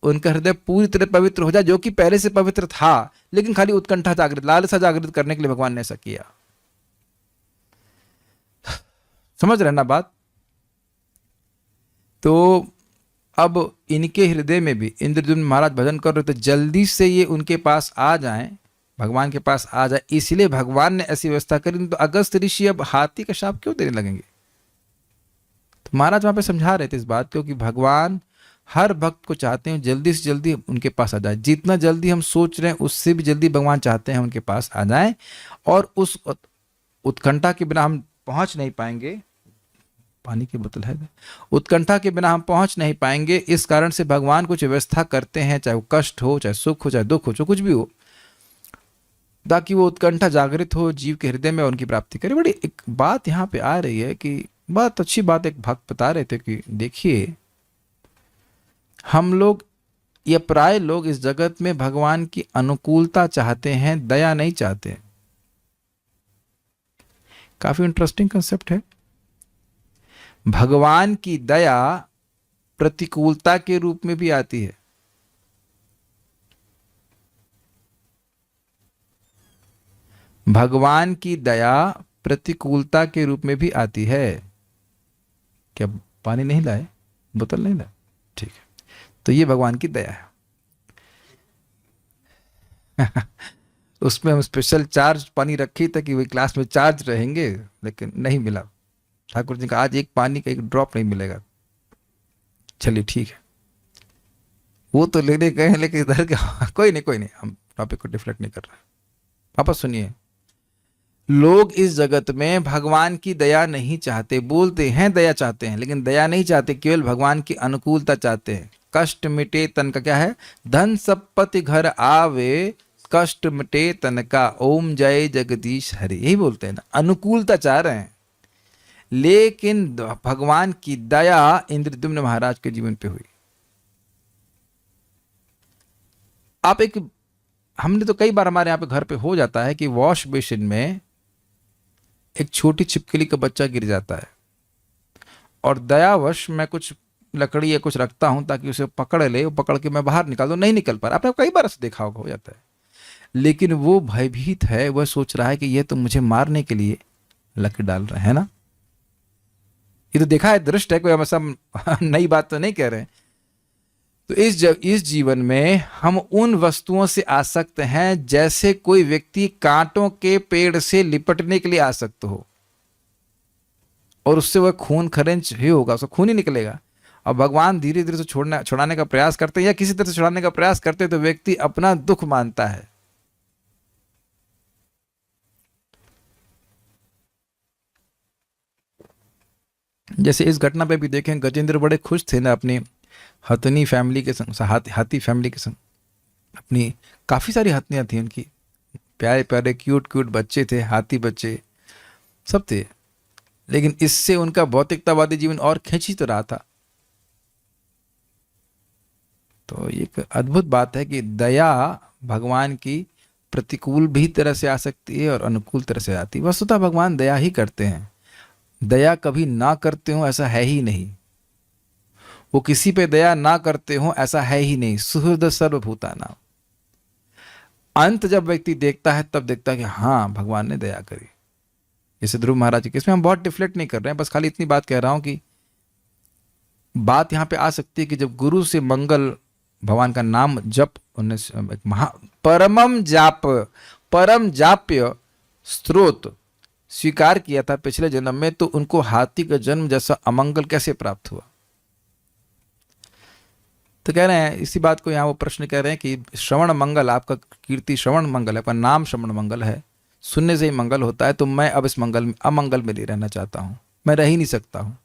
उनका हृदय पूरी तरह पवित्र हो जाए, जो कि पहले से पवित्र था, लेकिन खाली उत्कंठा जागृत, लालसा जागृत करने के लिए भगवान ने ऐसा किया। समझ रहे ना बात? तो अब इनके हृदय में भी इंद्रद्युम्न महाराज भजन कर रहे थे, जल्दी से ये उनके पास आ जाएं, भगवान के पास आ जाए, इसलिए भगवान ने ऐसी व्यवस्था करी। तो अगस्त ऋषि अब हाथी का शाप क्यों देने लगेंगे? तो महाराज वहां पे समझा रहे थे इस बात को कि भगवान हर भक्त को चाहते हैं जल्दी से जल्दी उनके पास आ जाए। जितना जल्दी हम सोच रहे हैं उससे भी जल्दी भगवान चाहते हैं उनके पास आ जाए, और उस उत्कंठा के बिना हम पहुंच नहीं पाएंगे। पानी की बोतल है? उत्कंठा के बिना हम पहुंच नहीं पाएंगे। इस कारण से भगवान कुछ व्यवस्था करते हैं, चाहे वो कष्ट हो, चाहे सुख हो, चाहे दुख हो, चाहे कुछ भी हो, ताकि वो उत्कंठा जागृत हो जीव के हृदय में, उनकी प्राप्ति करे। बड़ी एक बात यहाँ पे आ रही है कि बहुत अच्छी बात एक भक्त बता रहे थे कि देखिए हम लोग या प्राय लोग इस जगत में भगवान की अनुकूलता चाहते हैं, दया नहीं चाहते। काफी इंटरेस्टिंग कंसेप्ट है। भगवान की दया प्रतिकूलता के रूप में भी आती है। भगवान की दया प्रतिकूलता के रूप में भी आती है। क्या पानी नहीं लाए, बोतल नहीं लाए? ठीक है, तो ये भगवान की दया है। उसमें हम स्पेशल चार्ज पानी रखी ताकि वही क्लास में चार्ज रहेंगे, लेकिन नहीं मिला। ठाकुर जी का आज एक पानी का एक ड्रॉप नहीं मिलेगा। चलिए ठीक है, वो तो लेने गए हैं, लेकिन इधर का कोई नहीं, हम टॉपिक को डिफ्लेक्ट नहीं कर रहे। वापस सुनिए, लोग इस जगत में भगवान की दया नहीं चाहते, बोलते हैं दया चाहते हैं, लेकिन दया नहीं चाहते, केवल भगवान की अनुकूलता चाहते हैं। कष्ट मिटे तन का क्या है? धन संपत्ति घर आवे, कष्ट मिटे तन का, ओम जय जगदीश हरि, यही बोलते हैं ना, अनुकूलता चाह रहे हैं। लेकिन भगवान की दया इंद्रद्युम्न महाराज के जीवन पे हुई। आप हमने तो कई बार हमारे यहाँ पे घर पे हो जाता है कि वॉश बेसिन में एक छोटी छिपकली का बच्चा गिर जाता है, और दयावश मैं कुछ लकड़ी या कुछ रखता हूं ताकि उसे पकड़ ले, वो पकड़ के मैं बाहर निकाल दूं, नहीं निकल पा रहा। आपने कई बार ऐसे देखा होगा, हो जाता है। लेकिन वो भयभीत है, वह सोच रहा है कि ये तो मुझे मारने के लिए लकड़ी डाल रहे हैं ना। ये तो देखा है, दृष्ट है, कोई हम ऐसा नई बात तो नहीं कह रहे हैं। तो इस जीवन में हम उन वस्तुओं से आसक्त हैं जैसे कोई व्यक्ति कांटों के पेड़ से लिपटने के लिए आसक्त हो, और उससे वह खून खरेंच ही होगा, उसका खून ही निकलेगा। और भगवान धीरे धीरे से छुड़ाने का प्रयास करते हैं, या किसी तरह से छुड़ाने का प्रयास करते हैं, तो व्यक्ति अपना दुख मानता है। जैसे इस घटना पे भी देखें, गजेंद्र बड़े खुश थे ना अपनी हथनी फैमिली के संग, हाथी फैमिली के संग। अपनी काफ़ी सारी हथनियाँ थी उनकी, प्यारे प्यारे क्यूट क्यूट बच्चे थे, हाथी बच्चे सब थे। लेकिन इससे उनका भौतिकतावादी जीवन और खींच ही तो रहा था। तो एक अद्भुत बात है कि दया भगवान की प्रतिकूल भी तरह से आ सकती है और अनुकूल तरह से आती है। वस्तुतः भगवान दया ही करते हैं, दया कभी ना करते हो ऐसा है ही नहीं। वो किसी पे दया ना करते हो ऐसा है ही नहीं। सुहृद सर्वभूतानां। अंत जब व्यक्ति देखता है तब देखता है कि हाँ भगवान ने दया करी। जैसे ध्रुव महाराज के, इसमें हम बहुत डिफ्लेक्ट नहीं कर रहे हैं, बस खाली इतनी बात कह रहा हूं कि बात यहां पे आ सकती है कि जब गुरु से मंगल भगवान का नाम जप, उन्हें परम जाप्य स्त्रोत स्वीकार किया था पिछले जन्म में, तो उनको हाथी का जन्म जैसा अमंगल कैसे प्राप्त हुआ? तो कह रहे हैं इसी बात को यहाँ वो प्रश्न कह रहे हैं कि श्रवण मंगल, आपका कीर्ति श्रवण मंगल है, आपका नाम श्रवण मंगल है, सुनने से ही मंगल होता है। तो मैं अब इस अमंगल में नहीं रहना चाहता हूँ, मैं रह ही नहीं सकता हूँ।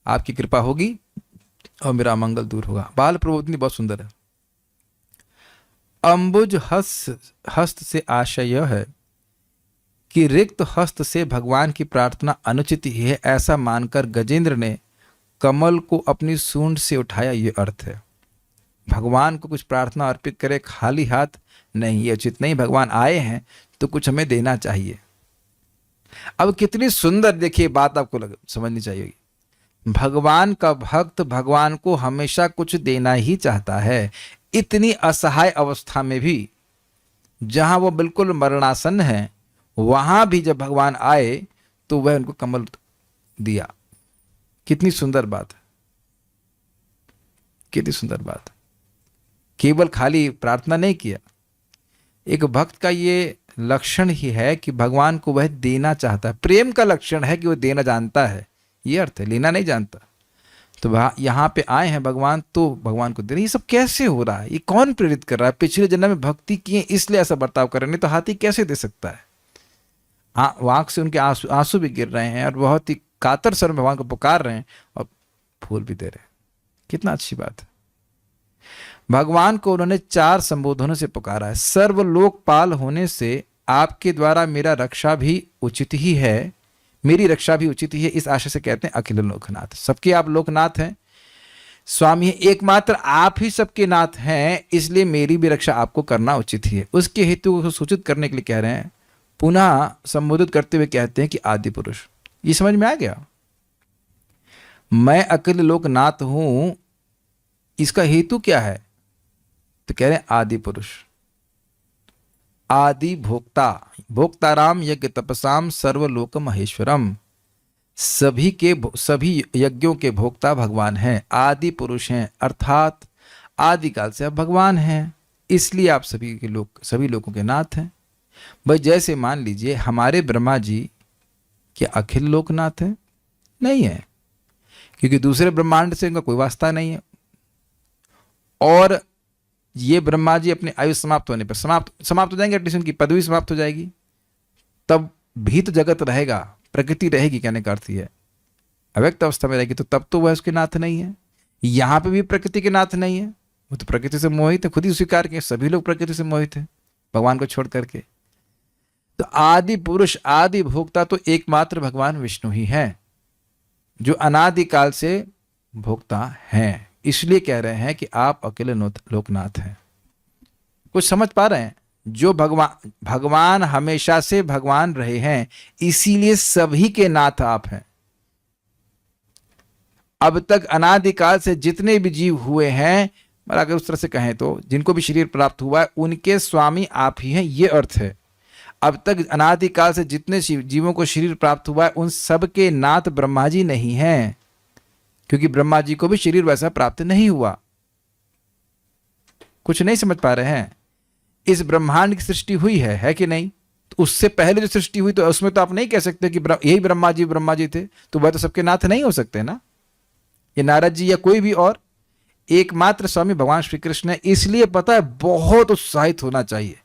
आपकी कृपा होगी और मेरा अमंगल दूर होगा। बाल प्रबोधिनी बहुत सुंदर है। अंबुज हस्त से आशय यह है कि रिक्त हस्त से भगवान की प्रार्थना अनुचित ही है, ऐसा मानकर गजेंद्र ने कमल को अपनी सूंड से उठाया। ये अर्थ है, भगवान को कुछ प्रार्थना अर्पित करे खाली हाथ नहीं, ये उचित नहीं। भगवान आए हैं तो कुछ हमें देना चाहिए। अब कितनी सुंदर देखिए बात आपको समझनी चाहिए। भगवान का भक्त भगवान को हमेशा कुछ देना ही चाहता है। इतनी असहाय अवस्था में भी, जहां वो बिल्कुल मरणासन है, वहां भी जब भगवान आए तो वह उनको कमल दिया। कितनी सुंदर बात है, कितनी सुंदर बात है। केवल खाली प्रार्थना नहीं किया। एक भक्त का ये लक्षण ही है कि भगवान को वह देना चाहता है। प्रेम का लक्षण है कि वह देना जानता है, ये अर्थ है, लेना नहीं जानता। तो यहाँ पे आए हैं भगवान तो भगवान को देना। ये सब कैसे हो रहा है? ये कौन प्रेरित कर रहा है? पिछले जन्म में भक्ति किए इसलिए ऐसा बर्ताव कर रहे हैं, नहीं तो हाथी कैसे दे सकता है? आंख से उनके आंसू भी गिर रहे हैं और बहुत ही कातर स्वर में भगवान को पुकार रहे हैं और फूल भी दे रहे हैं। कितना अच्छी बात है। भगवान को उन्होंने 4 संबोधनों से पुकारा है। सर्वलोकपाल होने से आपके द्वारा मेरा रक्षा भी उचित ही है, मेरी रक्षा भी उचित ही है, इस आशय से कहते हैं अखिल लोकनाथ। सबके आप लोकनाथ हैं। स्वामी एकमात्र आप ही सबके नाथ हैं, इसलिए मेरी भी रक्षा आपको करना उचित ही है। उसके हेतु को सूचित करने के लिए कह रहे हैं, पुनः संबोधित करते हुए कहते हैं कि आदि पुरुष। ये समझ में आ गया, मैं अकेले लोकनाथ हूं, इसका हेतु क्या है? तो कह रहे हैं आदि पुरुष, आदि भोक्ता, भोक्ताराम यज्ञ तपसाम सर्वलोक महेश्वरम, सभी यज्ञों के भोक्ता भगवान हैं, आदि पुरुष हैं, अर्थात आदिकाल से आप भगवान हैं, इसलिए आप सभी लोगों के नाथ हैं। भाई जैसे मान लीजिए हमारे ब्रह्मा जी क्या अखिल लोकनाथ हैं? नहीं है, क्योंकि दूसरे ब्रह्मांड से उनका कोई वास्ता नहीं है। और ये ब्रह्मा जी अपनी आयु समाप्त होने पर समाप्त हो जाएंगे, एटलीस्ट उनकी पदवी समाप्त हो जाएगी, तब भी तो जगत रहेगा, प्रकृति रहेगी। कहने का अर्थ है अव्यक्त अवस्था में रहेगी, तो तब तो वह उसके नाथ नहीं है। यहां पे भी प्रकृति के नाथ नहीं है, वो तो प्रकृति से मोहित है, खुद ही स्वीकार किए सभी लोग प्रकृति से मोहित है भगवान को छोड़ करके। तो आदि पुरुष आदि भोक्ता तो एकमात्र भगवान विष्णु ही है, जो अनादिकाल से भोक्ता हैं। इसलिए कह रहे हैं कि आप अकेले लोकनाथ हैं। कुछ समझ पा रहे हैं? जो भगवान हमेशा से भगवान रहे हैं, इसीलिए सभी के नाथ आप हैं। अब तक अनादिकाल से जितने भी जीव हुए हैं, अगर उस तरह से कहें तो जिनको भी शरीर प्राप्त हुआ है, उनके स्वामी आप ही हैं, ये अर्थ है। अब तक अनादिकाल से जितने जीवों को शरीर प्राप्त हुआ है, उन सब के नाथ ब्रह्मा जी नहीं हैं, क्योंकि ब्रह्मा जी को भी शरीर वैसा प्राप्त नहीं हुआ। कुछ नहीं समझ पा रहे हैं? इस ब्रह्मांड की सृष्टि हुई है कि नहीं? तो उससे पहले जो सृष्टि हुई, तो उसमें तो आप नहीं कह सकते कि यही ब्रह्मा जी थे, तो वह तो सबके नाथ नहीं हो सकते ना, ये नारद जी या कोई भी और। एकमात्र स्वामी भगवान श्री कृष्ण है। इसलिए पता है बहुत उत्साहित होना चाहिए।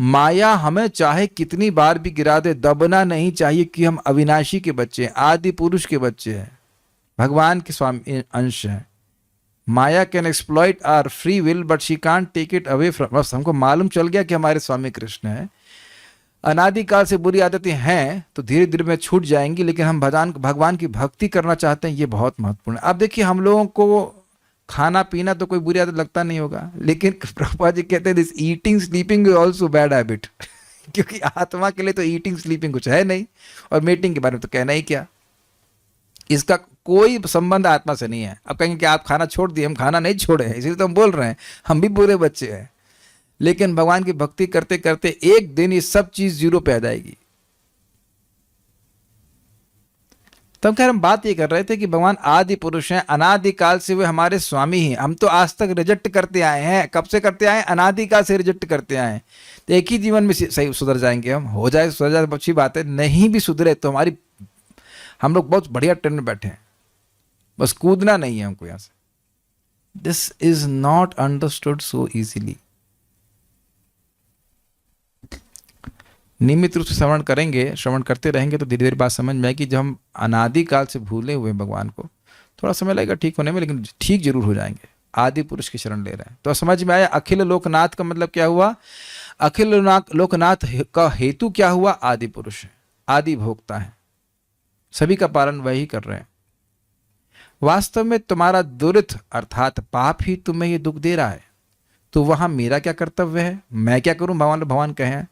माया हमें चाहे कितनी बार भी गिरा दे, दबना नहीं चाहिए कि हम अविनाशी के बच्चे हैं, आदि पुरुष के बच्चे हैं, भगवान के स्वामी अंश हैं। Maya can exploit our free will but she can't take it away from us. हमको मालूम चल गया कि हमारे स्वामी कृष्ण हैं। अनादिकाल से बुरी आदतें हैं तो धीरे धीरे में छूट जाएंगी, लेकिन हम भगवान की भक्ति करना चाहते हैं, ये बहुत महत्वपूर्ण है। अब देखिए, हम लोगों को खाना पीना तो कोई बुरी आदत लगता नहीं होगा, लेकिन प्रभुपाद जी कहते हैं this eating sleeping is also bad habit क्योंकि आत्मा के लिए तो ईटिंग स्लीपिंग कुछ है नहीं, और मीटिंग के बारे में तो कहना ही क्या। इसका कोई संबंध आत्मा से नहीं है। अब कहेंगे कि आप खाना छोड़ दिए, हम खाना नहीं छोड़े हैं, इसलिए तो हम बोल रहे हैं, हम भी बुरे बच्चे हैं। लेकिन भगवान की भक्ति करते करते एक दिन ये सब चीज जीरो पे आ जाएगी। तब खैर हम बात ये कर रहे थे कि भगवान आदि पुरुष हैं, अनादिकाल से वे हमारे स्वामी हैं। हम तो आज तक रिजेक्ट करते आए हैं। कब से करते आए? अनादिकाल से रिजेक्ट करते आए हैं। तो एक ही जीवन में सही सुधर जाएंगे हम, हो जाए सुधर जाए अच्छी बात है, नहीं भी सुधरे तो हम लोग बहुत बढ़िया ट्रेन में बैठे हैं, बस कूदना नहीं है हमको यहां से। This is not understood so easily. नियमित रूप से श्रवण करेंगे, श्रवण करते रहेंगे तो धीरे धीरे बात समझ में आएगी। जब हम अनादिकाल से भूले हुए भगवान को, थोड़ा समय लगेगा ठीक होने में, लेकिन ठीक जरूर हो जाएंगे। आदि पुरुष की शरण ले रहे हैं तो समझ में आया। अखिल लोकनाथ का मतलब क्या हुआ? अखिल लोकनाथ का हेतु क्या हुआ? आदि पुरुष है, आदि भोक्ता है, सभी का पालन वही कर रहे हैं। वास्तव में तुम्हारा दुरित अर्थात पाप ही तुम्हें ये दुख दे रहा है, तो वहां मेरा क्या कर्तव्य है? मैं क्या करूं? भगवान कहे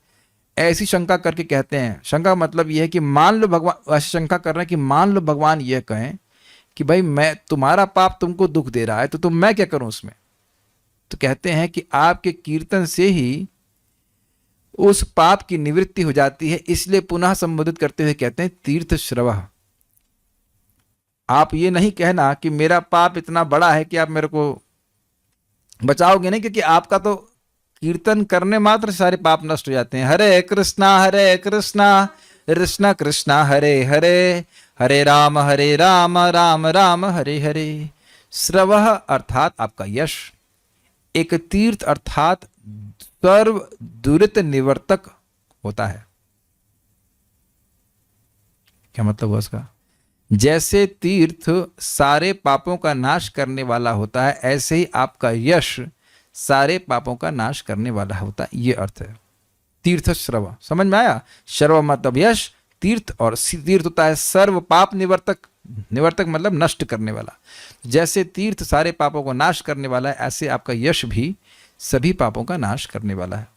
ऐसी शंका करके कहते हैं। शंका मतलब यह है कि मान लो भगवान, ऐसी शंका कर रहे हैं कि मान लो भगवान यह कहें कि भाई मैं, तुम्हारा पाप तुमको दुख दे रहा है, तो मैं क्या करूं उसमें? तो कहते हैं कि आपके कीर्तन से ही उस पाप की निवृत्ति हो जाती है। इसलिए पुनः संबोधित करते हुए कहते हैं तीर्थ श्रवः। आप ये नहीं कहना कि मेरा पाप इतना बड़ा है कि आप मेरे को बचाओगे नहीं, क्योंकि आपका तो कीर्तन करने मात्र सारे पाप नष्ट हो जाते हैं। हरे कृष्णा कृष्ण कृष्ण हरे हरे, हरे राम राम राम हरे हरे। श्रवः अर्थात आपका यश, एक तीर्थ अर्थात सर्व दुरित निवर्तक होता है। क्या मतलब हुआ इसका? जैसे तीर्थ सारे पापों का नाश करने वाला होता है, ऐसे ही आपका यश सारे पापों का नाश करने वाला होता है। ये अर्थ है तीर्थ श्रव। समझ में आया? श्रव मतलब यश, तीर्थ, और तीर्थ होता है सर्व पाप निवर्तक। निवर्तक मतलब नष्ट करने वाला। जैसे तीर्थ सारे पापों को नाश करने वाला है, ऐसे आपका यश भी सभी पापों का नाश करने वाला है।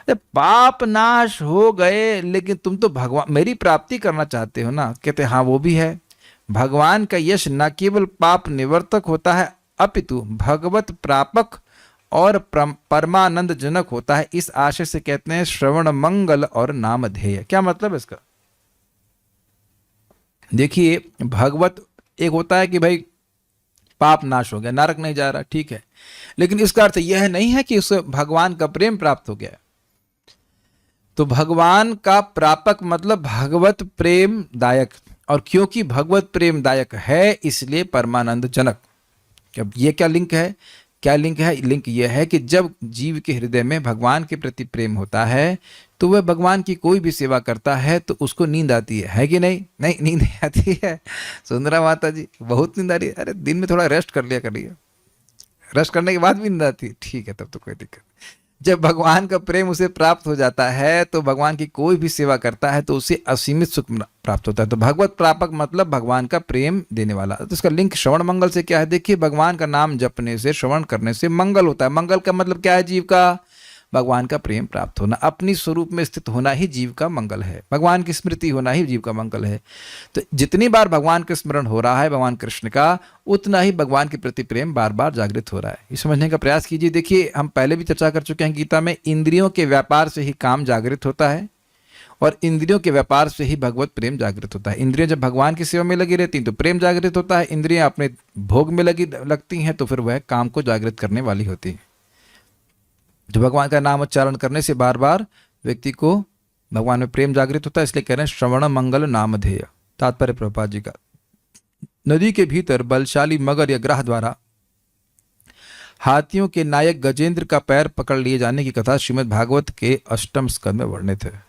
अरे पाप नाश हो गए, लेकिन तुम तो भगवान मेरी प्राप्ति करना चाहते हो ना। कहते हाँ वो भी है। भगवान का यश न केवल पाप निवर्तक होता है, अपितु भगवत प्रापक और परमानंद जनक होता है। इस आशय से कहते हैं श्रवण मंगल और नामधेय। क्या मतलब इसका? देखिए, भगवत एक होता है कि भाई पाप नाश हो गया, नरक नहीं जा रहा, ठीक है, लेकिन इसका अर्थ यह नहीं है कि उसे भगवान का प्रेम प्राप्त हो गया। तो भगवान का प्रापक मतलब भगवत प्रेम दायक, और क्योंकि भगवत प्रेम दायक है इसलिए परमानंद जनक। अब ये क्या लिंक है? क्या लिंक है? लिंक यह है कि जब जीव के हृदय में भगवान के प्रति प्रेम होता है तो वह भगवान की कोई भी सेवा करता है तो उसको नींद आती है कि नहीं? नहीं, नींद नहीं आती है। सुंदरा माता जी, बहुत नींद आ रही है। अरे दिन में थोड़ा रेस्ट कर लिया करिए, रेस्ट करने के बाद भी नींद आती है, ठीक है, तब तो कोई दिक्कत। जब भगवान का प्रेम उसे प्राप्त हो जाता है तो भगवान की कोई भी सेवा करता है तो उसे असीमित सुख प्राप्त होता है। तो भगवत प्रापक मतलब भगवान का प्रेम देने वाला। तो इसका लिंक श्रवण मंगल से क्या है? देखिए, भगवान का नाम जपने से, श्रवण करने से मंगल होता है। मंगल का मतलब क्या है? जीव का भगवान का प्रेम प्राप्त होना, अपनी स्वरूप में स्थित होना ही जीव का मंगल है। भगवान की स्मृति होना ही जीव का मंगल है। तो जितनी बार भगवान का स्मरण हो रहा है भगवान कृष्ण का, उतना ही भगवान के प्रति प्रेम बार बार जागृत हो रहा है। ये समझने का प्रयास कीजिए। देखिए, हम पहले भी चर्चा कर चुके हैं गीता में, इंद्रियों के व्यापार से ही काम जागृत होता है और इंद्रियों के व्यापार से ही भगवत प्रेम जागृत होता है। इंद्रियां जब भगवान की सेवा में लगी रहती हैं तो प्रेम जागृत होता है। इंद्रियां अपने भोग में लगती हैं तो फिर वह काम को जागृत करने वाली होती है। जो भगवान का नाम उच्चारण करने से बार बार व्यक्ति को भगवान में प्रेम जागृत होता है, इसलिए कह रहे हैं श्रवण मंगल नामधेय। तात्पर्य प्रभुपाद जी का, नदी के भीतर बलशाली मगर या ग्राह द्वारा हाथियों के नायक गजेंद्र का पैर पकड़ लिए जाने की कथा श्रीमद् भागवत के 8वें स्कंद में वर्णित है।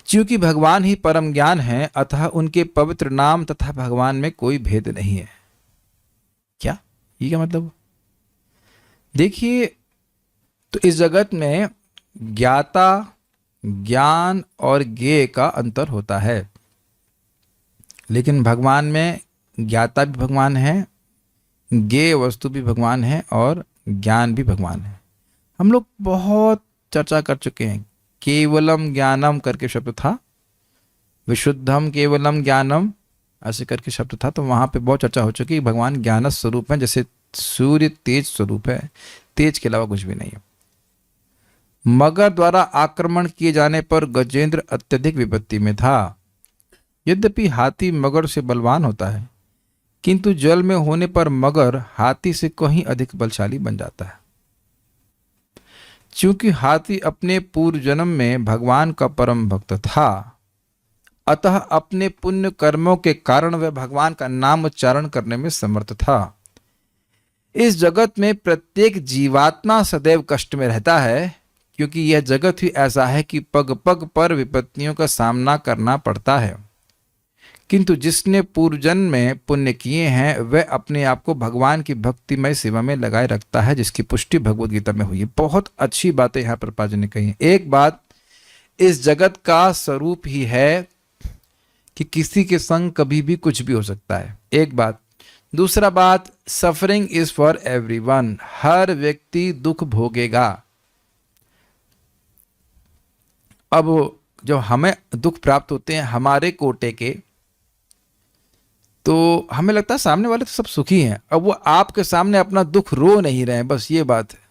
चूंकि भगवान ही परम ज्ञान है, अतः उनके पवित्र नाम तथा भगवान में कोई भेद नहीं है। क्या ये क्या मतलब? देखिए, तो इस जगत में ज्ञाता, ज्ञान और ज्ञेय का अंतर होता है, लेकिन भगवान में ज्ञाता भी भगवान है, ज्ञेय वस्तु भी भगवान है और ज्ञान भी भगवान है। हम लोग बहुत चर्चा कर चुके हैं। केवलम ज्ञानम करके शब्द था, विशुद्धम केवलम ज्ञानम ऐसे करके शब्द था, तो वहाँ पे बहुत चर्चा हो चुकी है। भगवान ज्ञान स्वरूप है, जैसे सूर्य तेज स्वरूप है, तेज के अलावा कुछ भी नहीं है। मगर द्वारा आक्रमण किए जाने पर गजेंद्र अत्यधिक विपत्ति में था। यद्यपि हाथी मगर से बलवान होता है, किंतु जल में होने पर मगर हाथी से कहीं अधिक बलशाली बन जाता है। चूंकि हाथी अपने पूर्व जन्म में भगवान का परम भक्त था, अतः अपने पुण्य कर्मों के कारण वह भगवान का नाम उच्चारण करने में समर्थ था। इस जगत में प्रत्येक जीवात्मा सदैव कष्ट में रहता है, क्योंकि यह जगत ही ऐसा है कि पग पग पर विपत्तियों का सामना करना पड़ता है। किंतु जिसने पूर्व जन्म में पुण्य किए हैं वह अपने आप को भगवान की भक्तिमय सेवा में लगाए रखता है, जिसकी पुष्टि भगवद गीता में हुई है। बहुत अच्छी बातें यहाँ पर प्रभुपाद जी ने कही है। एक बात, इस जगत का स्वरूप ही है कि किसी के संग कभी भी कुछ भी हो सकता है, एक बात। दूसरा बात, सफरिंग इज फॉर एवरीवन, हर व्यक्ति दुख भोगेगा। अब जब हमें दुख प्राप्त होते हैं हमारे कोटे के, तो हमें लगता है सामने वाले तो सब सुखी हैं। अब वो आपके सामने अपना दुख रो नहीं रहे हैं, बस ये बात है।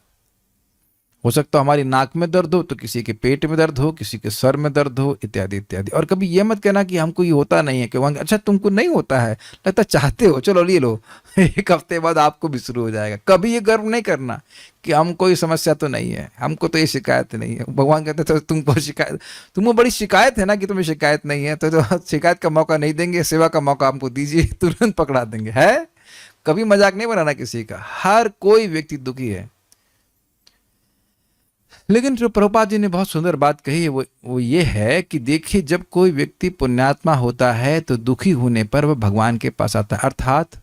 हो सकता है हमारी नाक में दर्द हो तो किसी के पेट में दर्द हो, किसी के सर में दर्द हो, इत्यादि इत्यादि। और कभी ये मत कहना कि हमको ये होता नहीं है, कि अच्छा तुमको नहीं होता है, लगता चाहते हो, चलो ले लो, एक हफ्ते बाद आपको भी शुरू हो जाएगा। कभी ये गर्व नहीं करना कि हमको ये समस्या तो नहीं है, हमको तो ये शिकायत नहीं है। भगवान कहते तो तुमको शिकायत, तुमको बड़ी शिकायत है ना कि तुम्हें शिकायत नहीं है, तो शिकायत का मौका नहीं देंगे, सेवा का मौका हमको दीजिए, तुरंत पकड़ा देंगे। है, कभी मजाक नहीं बनाना किसी का, हर कोई व्यक्ति दुखी है। लेकिन जो प्रभुपाद जी ने बहुत सुंदर बात कही है वो ये है कि देखिए, जब कोई व्यक्ति पुण्यात्मा होता है तो दुखी होने पर वह भगवान के पास आता है। अर्थात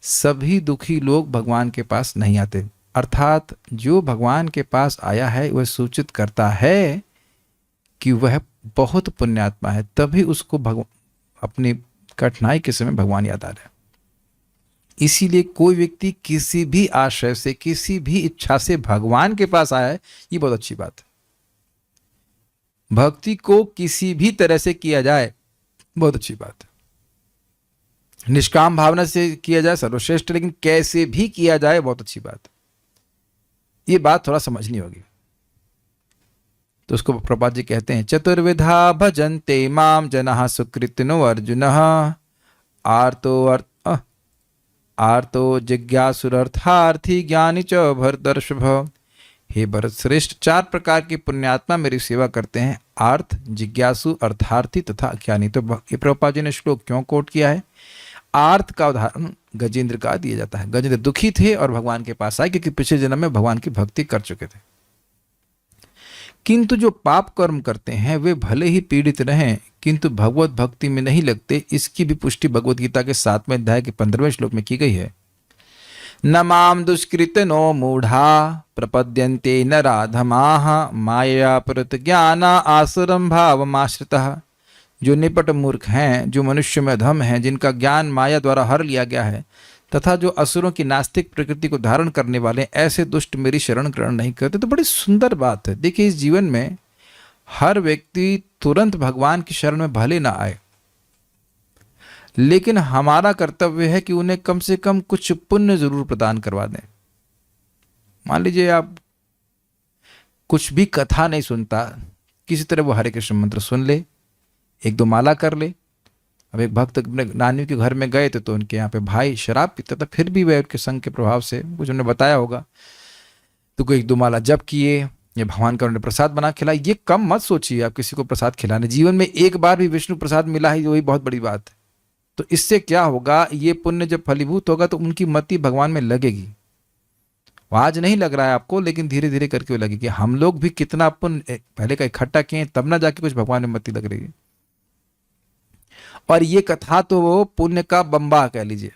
सभी दुखी लोग भगवान के पास नहीं आते। अर्थात जो भगवान के पास आया है वह सूचित करता है कि वह बहुत पुण्यात्मा है, तभी उसको अपनी कठिनाई के समय भगवान याद आ रहा है। इसीलिए कोई व्यक्ति किसी भी आशय से, किसी भी इच्छा से भगवान के पास आया है, ये बहुत अच्छी बात है। भक्ति को किसी भी तरह से किया जाए, बहुत अच्छी बात है। निष्काम भावना से किया जाए सर्वश्रेष्ठ, लेकिन कैसे भी किया जाए बहुत अच्छी बात है। ये बात थोड़ा समझनी होगी। तो उसको प्रभुपाद जी कहते हैं, चतुर्विधा भजन्ते माम जनः सुकृतिनो अर्जुनः आर्तो जिज्ञासुरर्थार्थी ज्ञानी च भरतर्षभ। हे भरत श्रेष्ठ, 4 प्रकार के पुण्यात्मा मेरी सेवा करते हैं, आर्थ, जिज्ञासु, अर्थार्थी तथा अज्ञानी। तो ये प्रभुपाद जी ने श्लोक क्यों कोट किया है? आर्थ का उदाहरण गजेंद्र का दिया जाता है। गजेंद्र दुखी थे और भगवान के पास आए क्योंकि पिछले जन्म में भगवान की भक्ति कर चुके थे। किंतु जो पाप कर्म करते हैं वे भले ही पीड़ित रहें किंतु भगवत भक्ति में नहीं लगते। इसकी भी पुष्टि भगवत गीता के 7वें अध्याय के 15वें श्लोक में की गई है। न माम दुष्कृत नो मूढ़ा प्रपद्यन्ते नराधमाः माया परत ज्ञाना आसुरं भावमाश्रितः। जो निपट मूर्ख हैं, जो मनुष्य में अधम हैं, जिनका ज्ञान माया द्वारा हर लिया गया है, तथा जो असुरों की नास्तिक प्रकृति को धारण करने वाले, ऐसे दुष्ट मेरी शरण ग्रहण नहीं करते। तो बड़ी सुंदर बात है। देखिए, इस जीवन में हर व्यक्ति तुरंत भगवान की शरण में भले ना आए, लेकिन हमारा कर्तव्य है कि उन्हें कम से कम कुछ पुण्य जरूर प्रदान करवा दें। मान लीजिए आप कुछ भी कथा नहीं सुनता, किसी तरह वो हरे कृष्ण मंत्र सुन ले, 1-2 माला कर ले। अब एक भक्त अपने नानी के घर में गए थे तो उनके यहाँ पे भाई शराब पीता था, फिर भी वह उनके संग के प्रभाव से, कुछ उन्होंने बताया होगा, तो कोई 1-2 माला जप किए, ये भगवान का उन्होंने प्रसाद बना खिलाया। ये कम मत सोचिए आप किसी को प्रसाद खिलाने। जीवन में एक बार भी विष्णु प्रसाद मिला है, वही बहुत बड़ी बात है। तो इससे क्या होगा, ये पुण्य जब फलीभूत होगा तो उनकी मति भगवान में लगेगी। आज नहीं लग रहा है आपको, लेकिन धीरे धीरे करके वो लगेगी। हम लोग भी कितना पुण्य पहले का इकट्ठा किए, तब ना जाके कुछ भगवान में मति लग रही है। और ये कथा तो वो पुण्य का बम्बा कह लीजिए,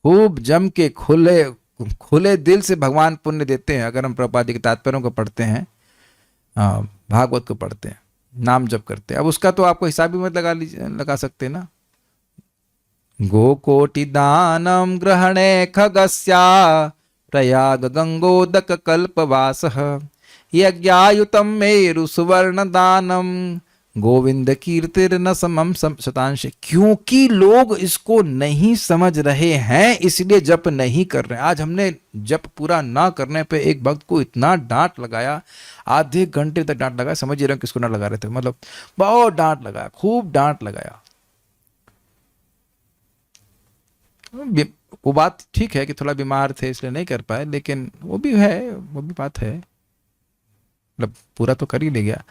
खूब जम के खुले दिल से भगवान पुण्य देते हैं। अगर हम प्रभुपाद जी के तात्पर्यों को पढ़ते हैं, भागवत को पढ़ते हैं, नाम जप करते हैं, अब उसका तो आपको हिसाब भी मत लगा सकते ना। गोकोटि दानम ग्रहणे खगस्या प्रयाग गंगोदक कल्पवासः यज्ञायुतम मेरु सुवर्ण दानम गोविंद कीर्तिर्न समम शतांश। क्योंकि लोग इसको नहीं समझ रहे हैं, इसलिए जप नहीं कर रहे हैं। आज हमने जप पूरा ना करने पे एक भक्त को इतना डांट लगाया, आधे घंटे तक डांट लगाया। समझ रहे हो किसको डांट लगा रहे थे, मतलब बहुत डांट लगाया, खूब डांट लगाया। वो बात ठीक है कि थोड़ा बीमार थे इसलिए नहीं कर पाए, लेकिन वो भी बात है, मतलब पूरा तो कर ही ले गया।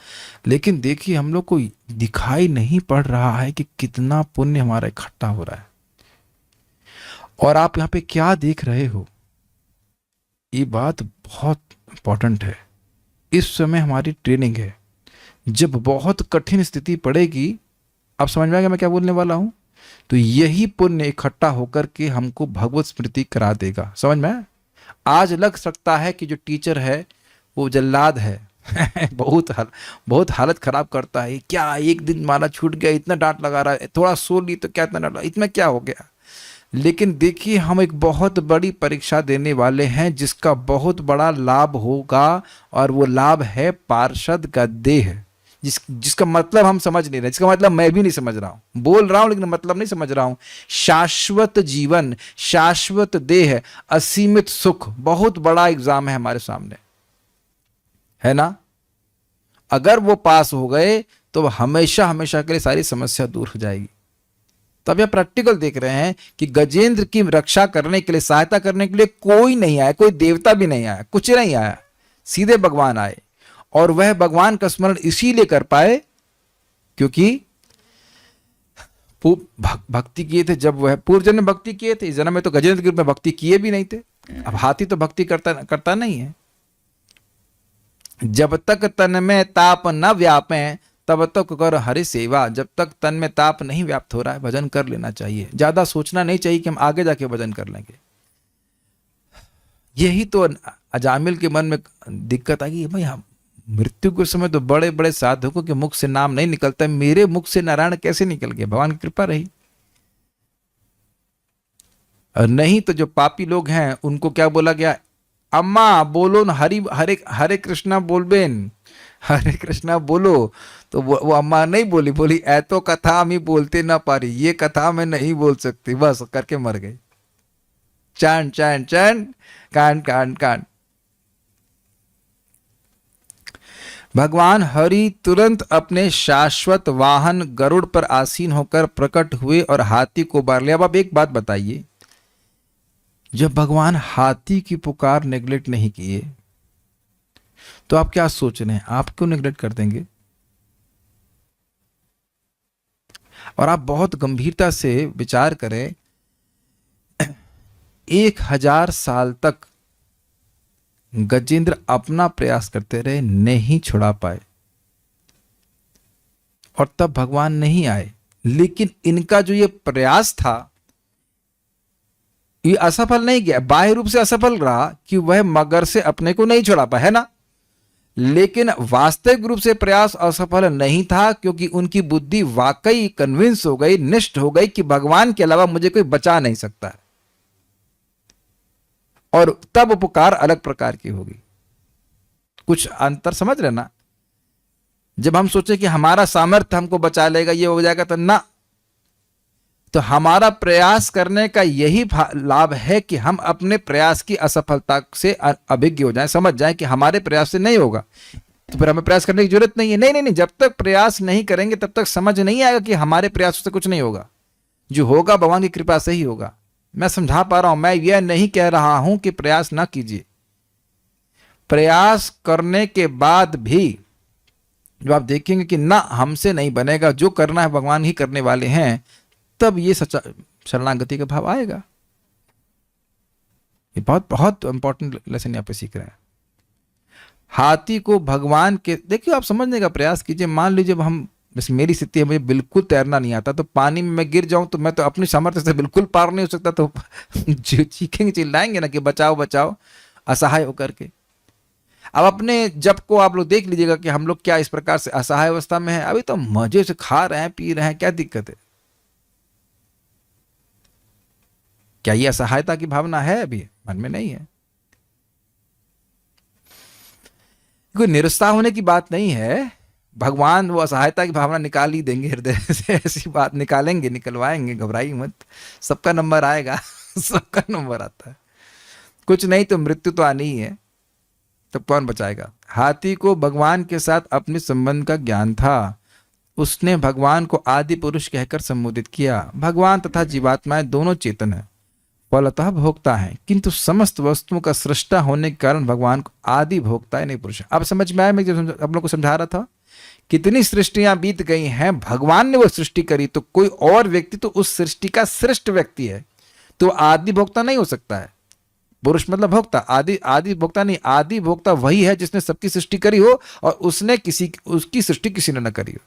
लेकिन देखिए, हम लोग को दिखाई नहीं पड़ रहा है कि कितना पुण्य हमारा इकट्ठा हो रहा है। और आप यहाँ पे क्या देख रहे हो, ये बात बहुत इंपॉर्टेंट है। इस समय हमारी ट्रेनिंग है, जब बहुत कठिन स्थिति पड़ेगी, आप समझ में आएगा मैं क्या बोलने वाला हूं, तो यही पुण्य इकट्ठा होकर के हमको भगवत स्मृति करा देगा। समझ में? आज लग सकता है कि जो टीचर है वो जल्लाद है बहुत हालत खराब करता है। क्या एक दिन माला छूट गया, इतना डांट लगा रहा है, थोड़ा सो ली तो क्या इतना डांट, इतना क्या हो गया। लेकिन देखिए, हम एक बहुत बड़ी परीक्षा देने वाले हैं जिसका बहुत बड़ा लाभ होगा, और वो लाभ है पार्षद का देह, जिसका मतलब हम समझ नहीं रहे, जिसका मतलब मैं भी नहीं समझ रहा हूं, बोल रहा हूं लेकिन मतलब नहीं समझ रहा हूं। शाश्वत जीवन, शाश्वत देह, असीमित सुख, बहुत बड़ा एग्जाम है हमारे सामने, है ना। अगर वो पास हो गए तो हमेशा हमेशा के लिए सारी समस्या दूर हो जाएगी। तब यह प्रैक्टिकल देख रहे हैं कि गजेंद्र की रक्षा करने के लिए, सहायता करने के लिए कोई नहीं आया, कोई देवता भी नहीं आया, कुछ नहीं आया, सीधे भगवान आए। और वह भगवान का स्मरण इसीलिए कर पाए क्योंकि भक्ति किए थे। जब वह पूर्व जन्म में भक्ति किए थे, इस जन्म में तो गजेंद्र के रूप में भक्ति किए भी नहीं थे। अब हाथी तो भक्ति करता नहीं है। जब तक तन में ताप न व्यापे तब तक कर हरि सेवा। जब तक तन में ताप नहीं व्याप्त हो रहा है, भजन कर लेना चाहिए। ज्यादा सोचना नहीं चाहिए कि हम आगे जाके भजन कर लेंगे। यही तो अजामिल के मन में दिक्कत आ गई, भाई हम मृत्यु के समय तो बड़े बड़े साधकों के मुख से नाम नहीं निकलता, मेरे मुख से नारायण कैसे निकल गया? भगवान की कृपा रही। और नहीं तो जो पापी लोग हैं उनको क्या बोला गया? अम्मा बोलो न हरि हरे हरे कृष्णा बोलबेन, हरे कृष्णा बोलो। तो वो अम्मा नहीं बोली, बोली ऐ तो कथा हम ही बोलते ना पारी, ये कथा मैं नहीं बोल सकती, बस करके मर गई। चैन चैन चैन, कान कान कान। भगवान हरि तुरंत अपने शाश्वत वाहन गरुड़ पर आसीन होकर प्रकट हुए और हाथी को बार लिया। अब आप एक बात बताइए, जब भगवान हाथी की पुकार नेग्लेक्ट नहीं किए तो आप क्या सोच रहे हैं? आप क्यों नेग्लेक्ट कर देंगे? और आप बहुत गंभीरता से विचार करें, 1000 साल तक गजेंद्र अपना प्रयास करते रहे, नहीं छुड़ा पाए, और तब भगवान नहीं आए। लेकिन इनका जो ये प्रयास था ये असफल नहीं गया, बाह्य रूप से असफल रहा कि वह मगर से अपने को नहीं छुड़ा पाए, है ना। लेकिन वास्तविक रूप से प्रयास असफल नहीं था, क्योंकि उनकी बुद्धि वाकई कन्विंस हो गई, निष्ठ हो गई कि भगवान के अलावा मुझे कोई बचा नहीं सकता है। और तब पुकार अलग प्रकार की होगी। कुछ अंतर समझ रहे ना? जब हम सोचे कि हमारा सामर्थ्य हमको बचा लेगा, ये हो जाएगा, तो ना, तो हमारा प्रयास करने का यही लाभ है कि हम अपने प्रयास की असफलता से अभिज्ञ हो जाएं, समझ जाएं कि हमारे प्रयास से नहीं होगा, तो फिर हमें प्रयास करने की जरूरत नहीं है। नहीं नहीं नहीं, जब तक प्रयास नहीं करेंगे तब तक समझ नहीं आएगा कि हमारे प्रयासों से कुछ नहीं होगा। जो होगा भगवान की कृपा से ही होगा। मैं समझा पा रहा हूं, मैं यह नहीं कह रहा हूं कि प्रयास ना कीजिए। प्रयास करने के बाद भी जब आप देखेंगे कि ना हमसे नहीं बनेगा, जो करना है भगवान ही करने वाले हैं, तब ये सच्चा शरणागति का भाव आएगा। ये बहुत बहुत इंपॉर्टेंट लेसन यहाँ पे सीख रहे हैं। हाथी को भगवान के, देखिए आप समझने का प्रयास कीजिए। मान लीजिए हम, जैसे मेरी स्थिति है, मुझे बिल्कुल तैरना नहीं आता, तो पानी में मैं गिर जाऊं तो मैं तो अपनी सामर्थ्य से बिल्कुल पार नहीं हो सकता, तो चीखेंगे चिल्लाएंगे ना कि बचाओ बचाओ, असहाय होकर के। अब अपने जब को आप लोग देख लीजिएगा कि हम लोग क्या इस प्रकार से असहाय अवस्था में है। अभी तो मजे से खा रहे हैं, पी रहे हैं, क्या दिक्कत है? क्या ये असहायता की भावना है? अभी मन में नहीं है। कोई निरुत्साह होने की बात नहीं है। भगवान वो असहायता की भावना निकाल ही देंगे हृदय से, ऐसी बात निकालेंगे, निकलवाएंगे, घबराइए मत, सबका नंबर आएगा। सबका नंबर आता है। कुछ नहीं तो मृत्यु तो आनी ही है, तब कौन बचाएगा? हाथी को भगवान के साथ अपने संबंध का ज्ञान था। उसने भगवान को आदि पुरुष कहकर संबोधित किया। भगवान तथा जीवात्माएं दोनों चेतन है, फलतः भोक्ता है, किंतु समस्त वस्तुओं का सृष्टा होने के कारण भगवान को आदि भोक्ता है, नहीं पुरुष। अब समझ में आया? मैं जब आप लोग को समझा रहा था, कितनी सृष्टियां बीत गई हैं, भगवान ने वो सृष्टि करी, तो कोई और व्यक्ति तो उस सृष्टि का श्रेष्ठ व्यक्ति है, तो आदि भोक्ता नहीं हो सकता है। पुरुष मतलब भोक्ता, आदि आदि भोक्ता नहीं। आदि भोक्ता वही है जिसने सबकी सृष्टि करी हो और उसने उसकी सृष्टि किसी ने न करी हो।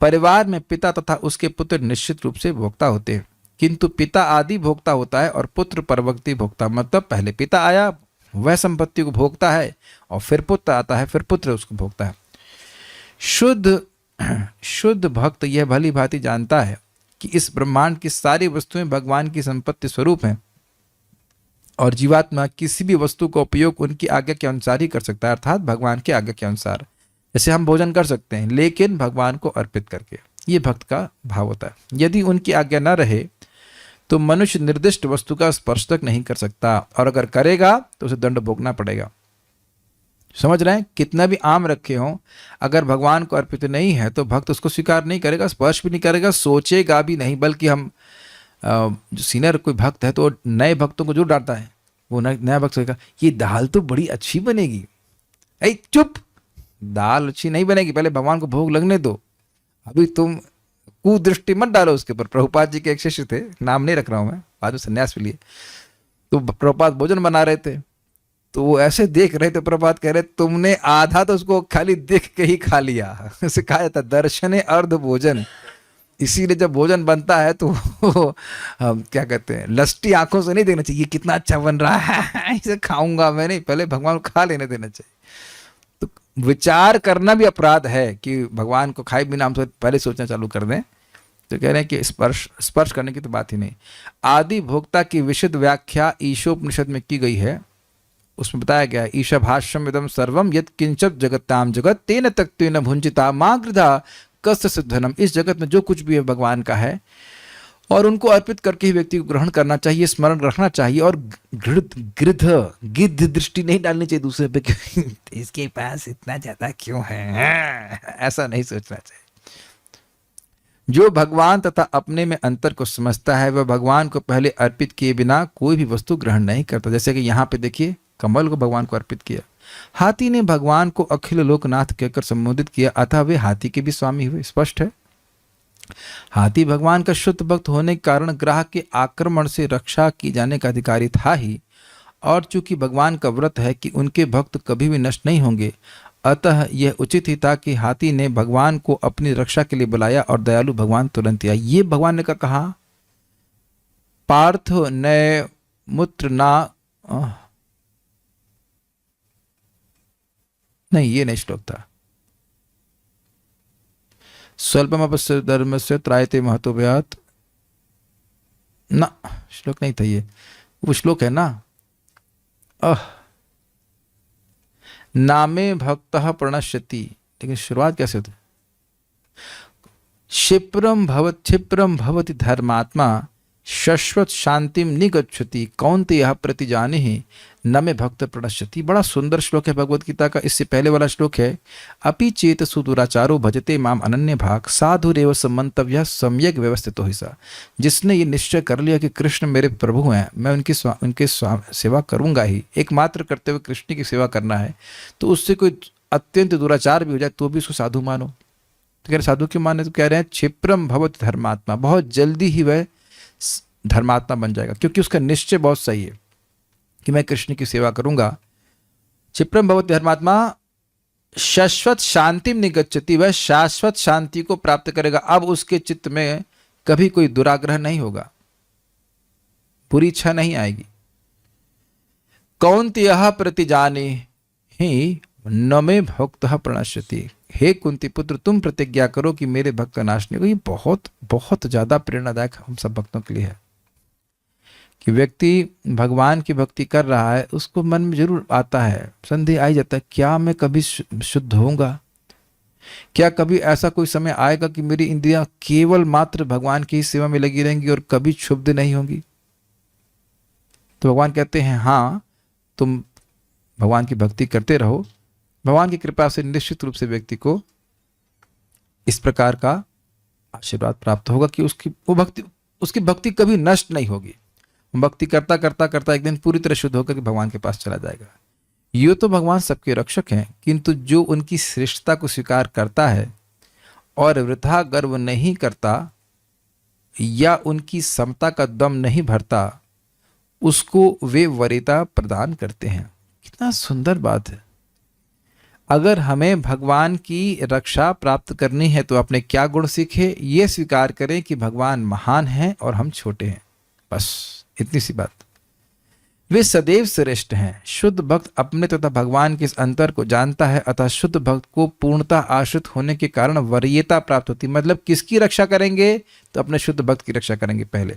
परिवार में पिता तथा उसके पुत्र निश्चित रूप से भोक्ता होते हैं, किंतु पिता आदि भोक्ता होता है और पुत्र परवर्ती भोक्ता। मतलब पहले पिता आया, वह संपत्ति को भोगता है, और फिर पुत्र आता है, फिर पुत्र उसको भोगता है। शुद्ध भक्त यह भली भांति जानता है कि इस ब्रह्मांड की सारी वस्तुएं भगवान की संपत्ति स्वरूप हैं, और जीवात्मा किसी भी वस्तु का उपयोग उनकी आज्ञा के अनुसार ही कर सकता है, अर्थात भगवान की आज्ञा के अनुसार। जैसे हम भोजन कर सकते हैं, लेकिन भगवान को अर्पित करके। ये भक्त का भाव होता है। यदि उनकी आज्ञा न रहे तो मनुष्य निर्दिष्ट वस्तु का स्पर्श तक नहीं कर सकता, और अगर करेगा तो उसे दंड भोगना पड़ेगा। समझ रहे हैं? कितना भी आम रखे हों, अगर भगवान को अर्पित नहीं है तो भक्त उसको स्वीकार नहीं करेगा, स्पर्श भी नहीं करेगा, सोचेगा भी नहीं। बल्कि हम जो सीनियर कोई भक्त है तो नए भक्तों को जो डांटता है, वो नया भक्त सोचेगा ये दाल तो बड़ी अच्छी बनेगी। ऐ चुप, दाल अच्छी नहीं बनेगी, पहले भगवान को भोग लगने दो। अभी तुम कुदृष्टि मत डालो उसके ऊपर। प्रभुपाद जी के एक शिष्य थे, नाम नहीं रख रहा हूं मैं, बाद में संन्यास के लिए, तो प्रभुपाद भोजन बना रहे थे, तो वो ऐसे देख रहे थे, प्रभुपाद कह रहे तुमने आधा तो उसको खाली देख के ही खा लिया। उसे कहा जाता दर्शने अर्ध भोजन। इसीलिए जब भोजन बनता है तो क्या कहते हैं, लस्टी आंखों से नहीं देखना चाहिए, कितना अच्छा बन रहा है इसे खाऊंगा मैं, नहीं, पहले भगवान को खा लेने देना चाहिए। विचार करना भी अपराध है कि भगवान को खाए बिना हम पहले सोचना चालू कर दें, तो कह रहे हैं कि स्पर्श करने की तो बात ही नहीं। आदि भोक्ता की विशद व्याख्या ईशोपनिषद में की गई है। उसमें बताया गया है, ईशा भाष्यम इदम सर्वम यत् किंचत जगत्ताम जगत तेन तक्तेन भुंजिता मां गृधा कस्य सिद्धनम। इस जगत में जो कुछ भी है भगवान का है और उनको अर्पित करके ही व्यक्ति को ग्रहण करना चाहिए, स्मरण रखना चाहिए और गिद्ध दृष्टि नहीं डालनी चाहिए दूसरे पे कि इसके पास इतना ज्यादा क्यों है, ऐसा नहीं सोचना चाहिए। जो भगवान तथा अपने में अंतर को समझता है वह भगवान को पहले अर्पित किए बिना कोई भी वस्तु ग्रहण नहीं करता। जैसे कि यहाँ पे देखिए, कमल को भगवान को अर्पित किया, हाथी ने भगवान को अखिल लोकनाथ कहकर संबोधित किया, अतः वे हाथी के भी स्वामी हुए। स्पष्ट है, हाथी भगवान का शुद्ध भक्त होने के कारण ग्राह के आक्रमण से रक्षा की जाने का अधिकारी था ही, और चूंकि भगवान का व्रत है कि उनके भक्त कभी भी नष्ट नहीं होंगे, अतः यह उचित ही था कि हाथी ने भगवान को अपनी रक्षा के लिए बुलाया और दयालु भगवान तुरंत आया। ये भगवान ने कहा, पार्थ नय मूत्र ना, नहीं ये नहीं श्लोक था, स्वल्पम अपस्य धर्मस्य त्रायते महतो व्यात, ना श्लोक नहीं था ये, वो श्लोक है ना, नामे भक्तः प्रणश्यति, लेकिन शुरुआत कैसे होती, क्षिप्रम भवति धर्मात्मा शाश्वत शांतिम निगच्छति कौन्तेयः प्रतिजानीहि न मे भक्त प्रणश्यति। बड़ा सुंदर श्लोक है भगवत गीता का। इससे पहले वाला श्लोक है, अपि चेत सुदुराचारो भजते माम अनन्य भाग साधुरेव समन्तव्यः सम्यक व्यवस्थितो हि सा। जिसने ये निश्चय कर लिया कि कृष्ण मेरे प्रभु हैं, मैं उनकी सेवा करूंगा ही, एकमात्र करते हुए कृष्ण की सेवा करना है, तो उससे कोई अत्यंत दुराचार भी हो जाए तो भी उसको साधु मानो। तो कह रहे साधु क्यों माने, तो कह रहे हैं क्षिप्रम भवति धर्मात्मा, बहुत जल्दी ही वह धर्मात्मा बन जाएगा क्योंकि उसका निश्चय बहुत सही है कि मैं कृष्ण की सेवा करूंगा। क्षिप्रम भवति धर्मात्मा शाश्वत शांतिम निगच्छति, वह शाश्वत शांति को प्राप्त करेगा। अब उसके चित्त में कभी कोई दुराग्रह नहीं होगा, बुरी इच्छा नहीं आएगी। कौन्तेयः प्रतिजानीहि न मे भक्तः प्रणश्यति, हे कुंती पुत्र तुम प्रतिज्ञा करो कि मेरे भक्त का नाश नहीं होगा। ये बहुत बहुत ज्यादा प्रेरणादायक हम सब भक्तों के लिए है कि व्यक्ति भगवान की भक्ति कर रहा है, उसको मन में जरूर आता है, संदेह आई जाता है, क्या मैं कभी शुद्ध होऊंगा, क्या कभी ऐसा कोई समय आएगा कि मेरी इंद्रियां केवल मात्र भगवान की सेवा में लगी रहेंगी और कभी क्षुब्ध नहीं होंगी। तो भगवान कहते हैं हाँ, तुम भगवान की भक्ति करते रहो, भगवान की कृपा से निश्चित रूप से व्यक्ति को इस प्रकार का आशीर्वाद प्राप्त होगा कि उसकी भक्ति कभी नष्ट नहीं होगी। भक्ति करता करता करता एक दिन पूरी तरह शुद्ध होकर के भगवान के पास चला जाएगा। ये तो भगवान सबके रक्षक हैं, किंतु जो उनकी श्रेष्ठता को स्वीकार करता है और वृथा गर्व नहीं करता या उनकी समता का दम नहीं भरता, उसको वे वरीयता प्रदान करते हैं। कितना सुंदर बात है। अगर हमें भगवान की रक्षा प्राप्त करनी है तो अपने क्या गुण सीखे, ये स्वीकार करें कि भगवान महान हैं और हम छोटे हैं, बस इतनी सी बात। वे सदैव श्रेष्ठ हैं। शुद्ध भक्त अपने तथा भगवान के इस अंतर को जानता है, अतः शुद्ध भक्त को पूर्णतः आश्रित होने के कारण वरीयता प्राप्त होती। मतलब किसकी रक्षा करेंगे, तो अपने शुद्ध भक्त की रक्षा करेंगे पहले।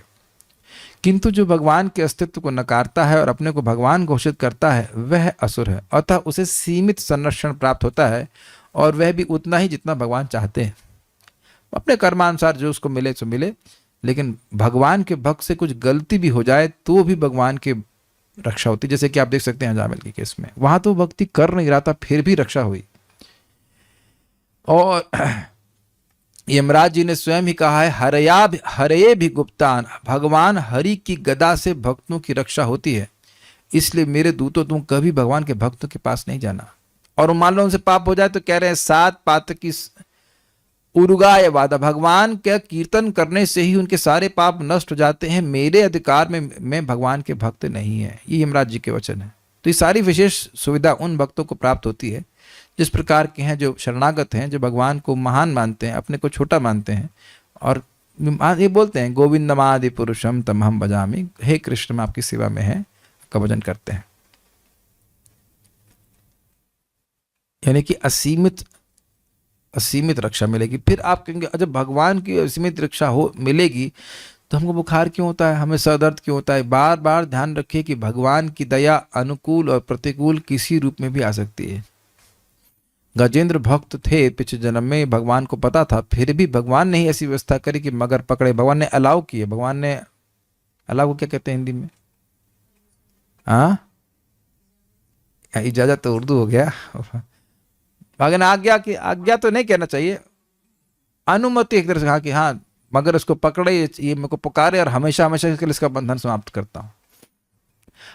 किंतु जो भगवान के अस्तित्व को नकारता है और अपने को भगवान घोषित करता है वह असुर है, अतः उसे सीमित संरक्षण प्राप्त होता है और वह भी उतना ही जितना भगवान चाहते हैं। अपने कर्मानुसार जो उसको मिले सो मिले, लेकिन भगवान के भक्त से कुछ गलती भी हो जाए तो भी भगवान की रक्षा होती। जैसे कि आप देख सकते हैं अजामिल के केस में, वहां तो भक्ति कर नहीं रहा था फिर भी रक्षा हुई। और यमराज जी ने स्वयं ही कहा है, हरये भी गुप्तान, भगवान हरि की गदा से भक्तों की रक्षा होती है, इसलिए मेरे दूतों तुम कभी भगवान के भक्तों के पास नहीं जाना। और मान लो उनसे पाप हो जाए तो कह रहे हैं 7 पातक की उरुगाय वादा, भगवान के कीर्तन करने से ही उनके सारे पाप नष्ट हो जाते हैं, मेरे अधिकार में भगवान के भक्त नहीं है। ये यमराज जी के वचन है। तो ये सारी विशेष सुविधा उन भक्तों को प्राप्त होती है जिस प्रकार के हैं, जो शरणागत हैं, जो भगवान को महान मानते हैं, अपने को छोटा मानते हैं और ये बोलते हैं गोविंदमादि पुरुषम तमहम भजामि, हे कृष्ण मैं आपकी सेवा में है, का भजन करते हैं। यानी कि असीमित रक्षा मिलेगी। फिर आप कहेंगे जब भगवान की असीमित रक्षा हो मिलेगी तो हमको बुखार क्यों होता है, हमें सर दर्द क्यों होता है? बार बार ध्यान रखिए कि भगवान की दया अनुकूल और प्रतिकूल किसी रूप में भी आ सकती है। गजेंद्र भक्त थे, पिछले जन्म में भगवान को पता था, फिर भी भगवान ने ही ऐसी व्यवस्था करी कि मगर पकड़े। भगवान ने अलाउ किए। भगवान ने अलाउ को क्या कहते हैं हिंदी में? हाँ, इजाजत तो उर्दू हो गया। भगवान आज्ञा तो नहीं कहना चाहिए, अनुमति एक तरह से कहा कि हाँ मगर उसको पकड़े, ये मेरे को पुकारे और हमेशा हमेशा के लिए इसका बंधन समाप्त करता हूं।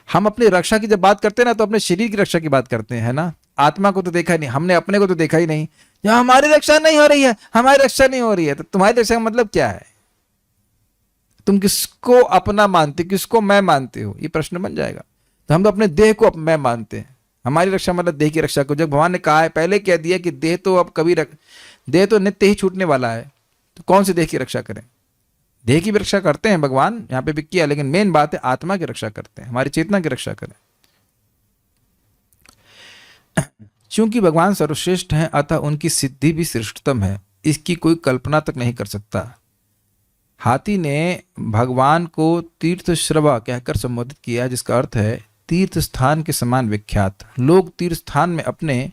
हम अपनी रक्षा की जब बात करते हैं ना तो अपने शरीर की रक्षा की बात करते हैं ना, आत्मा को तो देखा ही नहीं हमने, अपने को तो देखा ही नहीं। यहाँ हमारी रक्षा नहीं हो रही है, हमारी रक्षा नहीं हो रही है, तो तुम्हारी रक्षा का मतलब क्या है? तुम किसको अपना मानते, किसको मैं मानते हो, ये प्रश्न बन जाएगा। तो हम तो अपने देह को मैं मानते हैं। हमारी रक्षा मतलब देह की रक्षा को। जब भगवान ने कहा है, पहले कह दिया कि देह तो अब कभी देह तो नित्य ही छूटने वाला है, तो कौन सी देह की रक्षा करें? देह की भी रक्षा करते हैं भगवान, यहां पे भी किया, लेकिन मेन बात है आत्मा की रक्षा करते हैं, हमारी चेतना की रक्षा करें। चूंकि भगवान सर्वश्रेष्ठ हैं अतः उनकी सिद्धि भी श्रेष्ठतम है, इसकी कोई कल्पना तक नहीं कर सकता। हाथी ने भगवान को तीर्थ श्रवा कहकर संबोधित किया, जिसका अर्थ है तीर्थ स्थान के समान विख्यात। लोग तीर्थ स्थान में अपने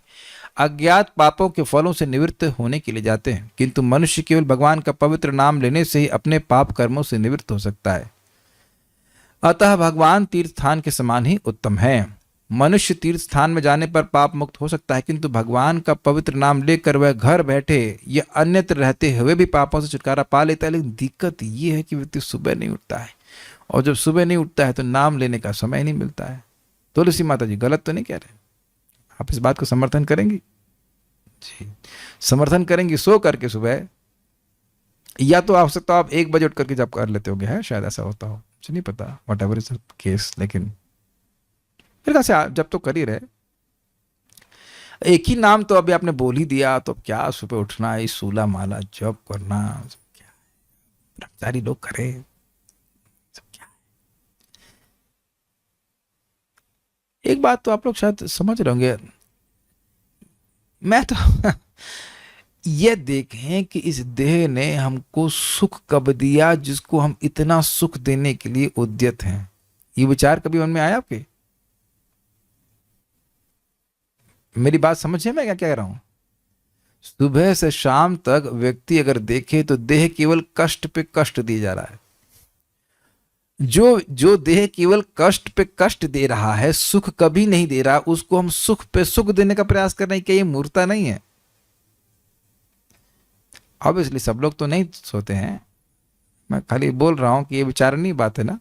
अज्ञात पापों के फलों से निवृत्त होने के लिए जाते हैं, किंतु मनुष्य केवल भगवान का पवित्र नाम लेने से ही अपने पाप कर्मों से निवृत्त हो सकता है। अतः भगवान तीर्थ स्थान के समान ही उत्तम है। मनुष्य तीर्थ स्थान में जाने पर पाप मुक्त हो सकता है, किंतु भगवान का पवित्र नाम लेकर वह घर बैठे या अन्यत्र रहते हुए भी पापों से छुटकारा पा लेता है। लेकिन दिक्कत ये है कि व्यक्ति सुबह नहीं उठता है, और जब सुबह नहीं उठता है तो नाम लेने का समय नहीं मिलता है। तुलसी माता जी गलत तो नहीं कह रहे? आप इस बात को समर्थन करेंगी? जी, समर्थन करेंगी सो करके सुबह, या तो आप सकता आप 1 बजे उठ करके जब कर लेते होंगे, है शायद ऐसा होता हो, मुझे नहीं पता, वट एवर इज केस। लेकिन मेरे ख्याल से जब तो कर ही रहे, एक ही नाम तो अभी आपने बोल ही दिया, तो क्या सुबह उठना है, सूला माला जप करना, क्या ब्रह्मचारी लोग करे, एक बात तो आप लोग शायद समझ रहे होंगे, मैं तो ये देखें कि इस देह ने हमको सुख कब दिया जिसको हम इतना सुख देने के लिए उद्यत हैं। ये विचार कभी मन में आया आपके? मेरी बात समझे मैं क्या कह रहा हूं? सुबह से शाम तक व्यक्ति अगर देखे तो देह केवल कष्ट पे कष्ट दिया जा रहा है। जो देह केवल कष्ट पे कष्ट दे रहा है, सुख कभी नहीं दे रहा, उसको हम सुख पे सुख देने का प्रयास कर रहे हैं। क्या ये मूर्खता नहीं है? ऑब्वियसली सब लोग तो नहीं सोते हैं, मैं खाली बोल रहा हूं कि ये विचारणीय बात है ना।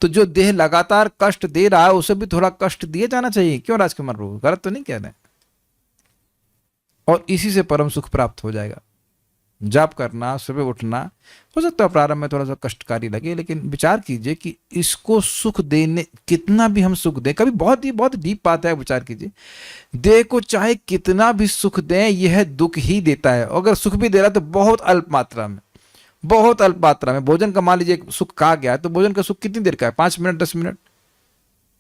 तो जो देह लगातार कष्ट दे रहा है उसे भी थोड़ा कष्ट दिए जाना चाहिए। क्यों राजकुमार प्रभु, गलत तो नहीं कह रहे? और इसी से परम सुख प्राप्त हो जाएगा। जाप करना, सुबह उठना, हो सकता है प्रारंभ में थोड़ा सा कष्टकारी लगे, लेकिन विचार कीजिए कि इसको सुख देने, कितना भी हम सुख दें, कभी बहुत डीप बात है, विचार कीजिए, देह को चाहे कितना भी सुख दें यह दुख ही देता है। अगर सुख भी दे रहा है तो बहुत अल्प मात्रा में, बहुत अल्प मात्रा में। भोजन का मान लीजिए सुख कहा गया है, तो भोजन का सुख कितनी देर का है? 5 मिनट 10 मिनट,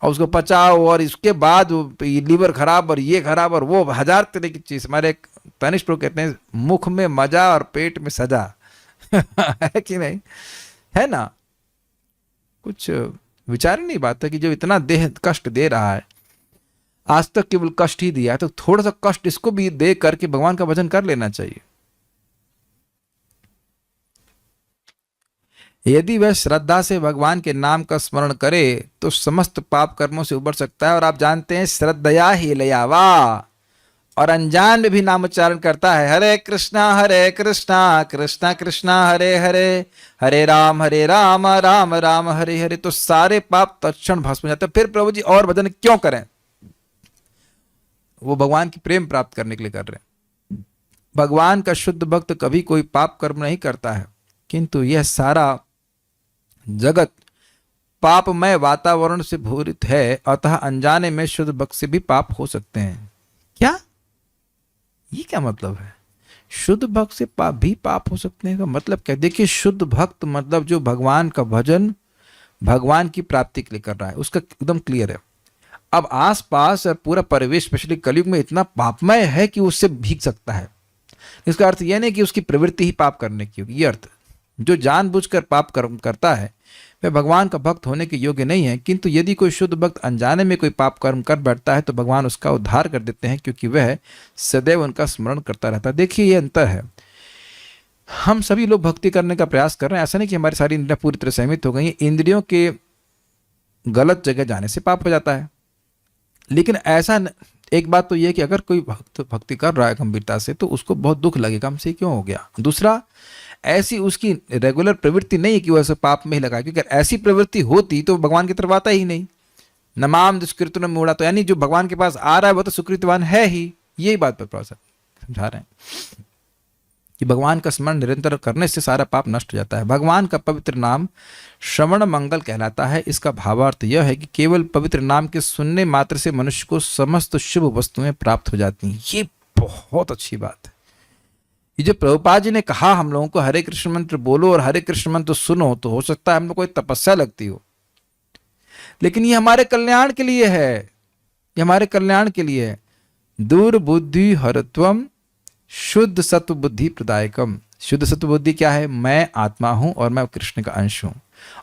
और उसको पचाओ और इसके बाद लीवर खराब और ये खराब और वो 1000 तरह की चीज। हमारे एक तनिष्ठ प्रभु कहते हैं मुख में मजा और पेट में सजा है कि नहीं, है ना? कुछ विचारणीय बात है कि जो इतना देह कष्ट दे रहा है, आज तक केवल कष्ट ही दिया है, तो थोड़ा सा कष्ट इसको भी दे करके भगवान का भजन कर लेना चाहिए। यदि वह श्रद्धा से भगवान के नाम का स्मरण करे तो समस्त पाप कर्मों से उबर सकता है। और आप जानते हैं श्रद्धया ही लयावा, और अनजान में भी नाम उच्चारण करता है, हरे कृष्णा कृष्णा कृष्णा हरे हरे, हरे राम राम राम हरे हरे, तो सारे पाप तत्क्षण भस्म हो जाते हैं। फिर प्रभु जी और भजन क्यों करें? वो भगवान की प्रेम प्राप्त करने के लिए कर रहे हैं। भगवान का शुद्ध भक्त कभी कोई पाप कर्म नहीं करता है, किंतु यह सारा जगत पापमय वातावरण से भूरित है, अतः अनजाने में शुद्ध भक्त से भी पाप हो सकते हैं। क्या ये क्या मतलब है? शुद्ध भक्त से भी पाप हो सकते हैं का मतलब क्या? देखिए, शुद्ध भक्त मतलब जो भगवान का भजन भगवान की प्राप्ति के लिए कर रहा है, उसका एकदम क्लियर है। अब आसपास पूरा परिवेश स्पेशली कलयुग में इतना पापमय है कि उससे भीग सकता है। इसका अर्थ यह नहीं कि उसकी प्रवृत्ति ही पाप करने की होगी, ये अर्थ। जो जानबूझकर पाप कर्म करता है वह भगवान का भक्त होने के योग्य नहीं है, किंतु यदि कोई शुद्ध भक्त अनजाने में कोई पाप कर्म कर बैठता है तो भगवान उसका उद्धार कर देते हैं, क्योंकि वह सदैव उनका स्मरण करता रहता है। देखिए ये अंतर है। हम सभी लोग भक्ति करने का प्रयास कर रहे हैं, ऐसा नहीं कि हमारी सारी इंद्रियां पूरी तरह सहमित हो गई हैं। इंद्रियों के गलत जगह जाने से पाप हो जाता है। लेकिन ऐसा एक बात तो यह कि अगर कोई भक्त भक्ति कर रहा है गंभीरता से तो उसको बहुत दुख लगेगा, हमसे क्यों हो गया। दूसरा, ऐसी उसकी रेगुलर प्रवृत्ति नहीं है कि वह ऐसे पाप में ही लगा, क्योंकि ऐसी प्रवृत्ति होती तो भगवान की तरफ आता ही नहीं। नमाम दुष्कृतम मूढ़ा, तो यानी जो भगवान के पास आ रहा है वो तो सुकृतवान है ही। यही बात पर समझा रहे हैं कि भगवान का स्मरण निरंतर करने से सारा पाप नष्ट हो जाता है। भगवान का पवित्र नाम श्रवण मंगल कहलाता है। इसका भावार्थ यह है कि केवल पवित्र नाम के सुनने मात्र से मनुष्य को समस्त शुभ वस्तुएं प्राप्त हो जाती हैं। ये बहुत अच्छी बात है। ये जो प्रभुपाद जी ने कहा हम लोगों को हरे कृष्ण मंत्र बोलो और हरे कृष्ण मंत्र सुनो, तो हो सकता है हम लोग को तपस्या लगती हो, लेकिन ये हमारे कल्याण के लिए है। ये हमारे कल्याण के लिए है। दुर्बुद्धि हरत्वम शुद्ध सत्व बुद्धि प्रदायकम। शुद्ध सत्व बुद्धि क्या है? मैं आत्मा हूं और मैं कृष्ण का अंश हूं।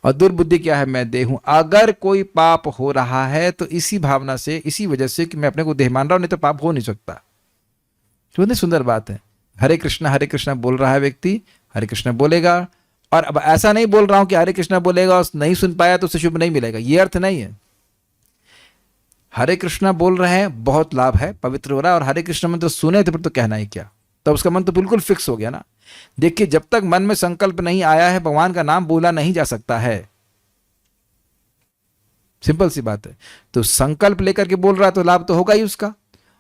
और दुर्बुद्धि क्या है? मैं देह हूं। अगर कोई पाप हो रहा है तो इसी भावना से, इसी वजह से कि मैं अपने को देह मान रहा हूं, नहीं तो पाप हो नहीं सकता। तो कितनी सुंदर बात है। हरे कृष्णा बोल रहा है व्यक्ति, हरे कृष्ण बोलेगा। और अब ऐसा नहीं बोल रहा हूं कि हरे कृष्णा बोलेगा और नहीं सुन पाया तो उसे शुभ नहीं मिलेगा, ये अर्थ नहीं है। हरे कृष्णा बोल रहे हैं, बहुत लाभ है, पवित्र हो रहा है। और हरे कृष्ण मंत्र सुने थे, फिर तो कहना ही क्या, तो उसका मन तो बिल्कुल फिक्स हो गया ना। देखिए, जब तक मन में संकल्प नहीं आया है भगवान का नाम बोला नहीं जा सकता है। सिंपल सी बात है। तो संकल्प लेकर के बोल रहा है तो लाभ तो होगा ही उसका,